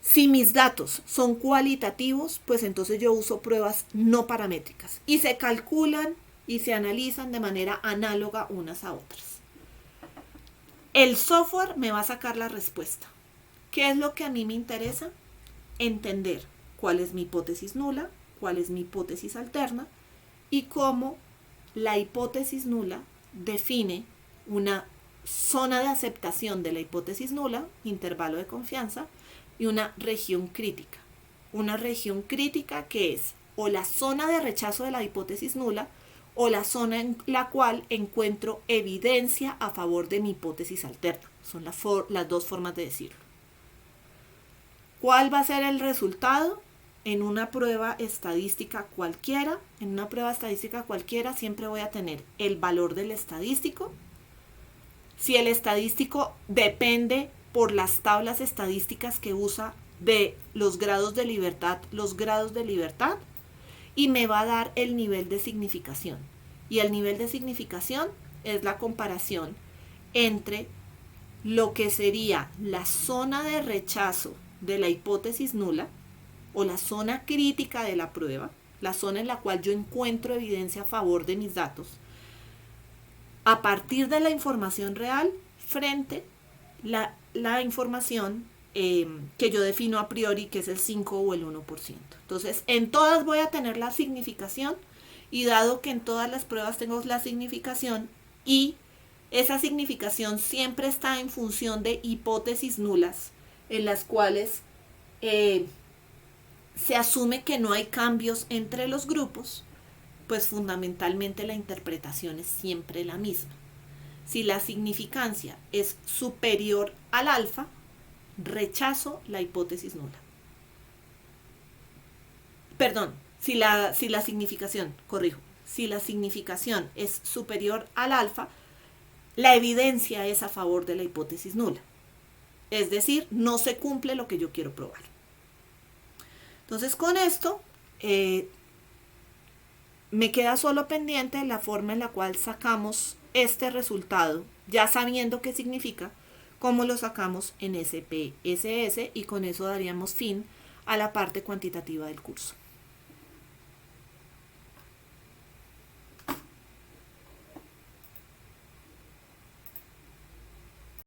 Speaker 1: Si mis datos son cualitativos, pues entonces yo uso pruebas no paramétricas y se calculan y se analizan de manera análoga unas a otras. El software me va a sacar la respuesta. ¿Qué es lo que a mí me interesa? Entender cuál es mi hipótesis nula, cuál es mi hipótesis alterna y cómo la hipótesis nula define una zona de aceptación de la hipótesis nula, intervalo de confianza, y una región crítica. Una región crítica que es o la zona de rechazo de la hipótesis nula o la zona en la cual encuentro evidencia a favor de mi hipótesis alterna. Son las dos formas de decirlo. ¿Cuál va a ser el resultado? En una prueba estadística cualquiera, siempre voy a tener el valor del estadístico. Si el estadístico depende por las tablas estadísticas que usa de los grados de libertad, y me va a dar el nivel de significación. Y el nivel de significación es la comparación entre lo que sería la zona de rechazo de la hipótesis nula o la zona crítica de la prueba, la zona en la cual yo encuentro evidencia a favor de mis datos, a partir de la información real frente la información que yo defino a priori, que es el 5 o el 1%. Entonces, en todas voy a tener la significación, y dado que en todas las pruebas tengo la significación, y esa significación siempre está en función de hipótesis nulas, en las cuales se asume que no hay cambios entre los grupos, pues fundamentalmente la interpretación es siempre la misma. Si la significancia es superior al alfa, rechazo la hipótesis nula. Perdón, si la significación es superior al alfa, la evidencia es a favor de la hipótesis nula. Es decir, no se cumple lo que yo quiero probar. Entonces, con esto me queda solo pendiente la forma en la cual sacamos este resultado, ya sabiendo qué significa, cómo lo sacamos en SPSS, y con eso daríamos fin a la parte cuantitativa del curso.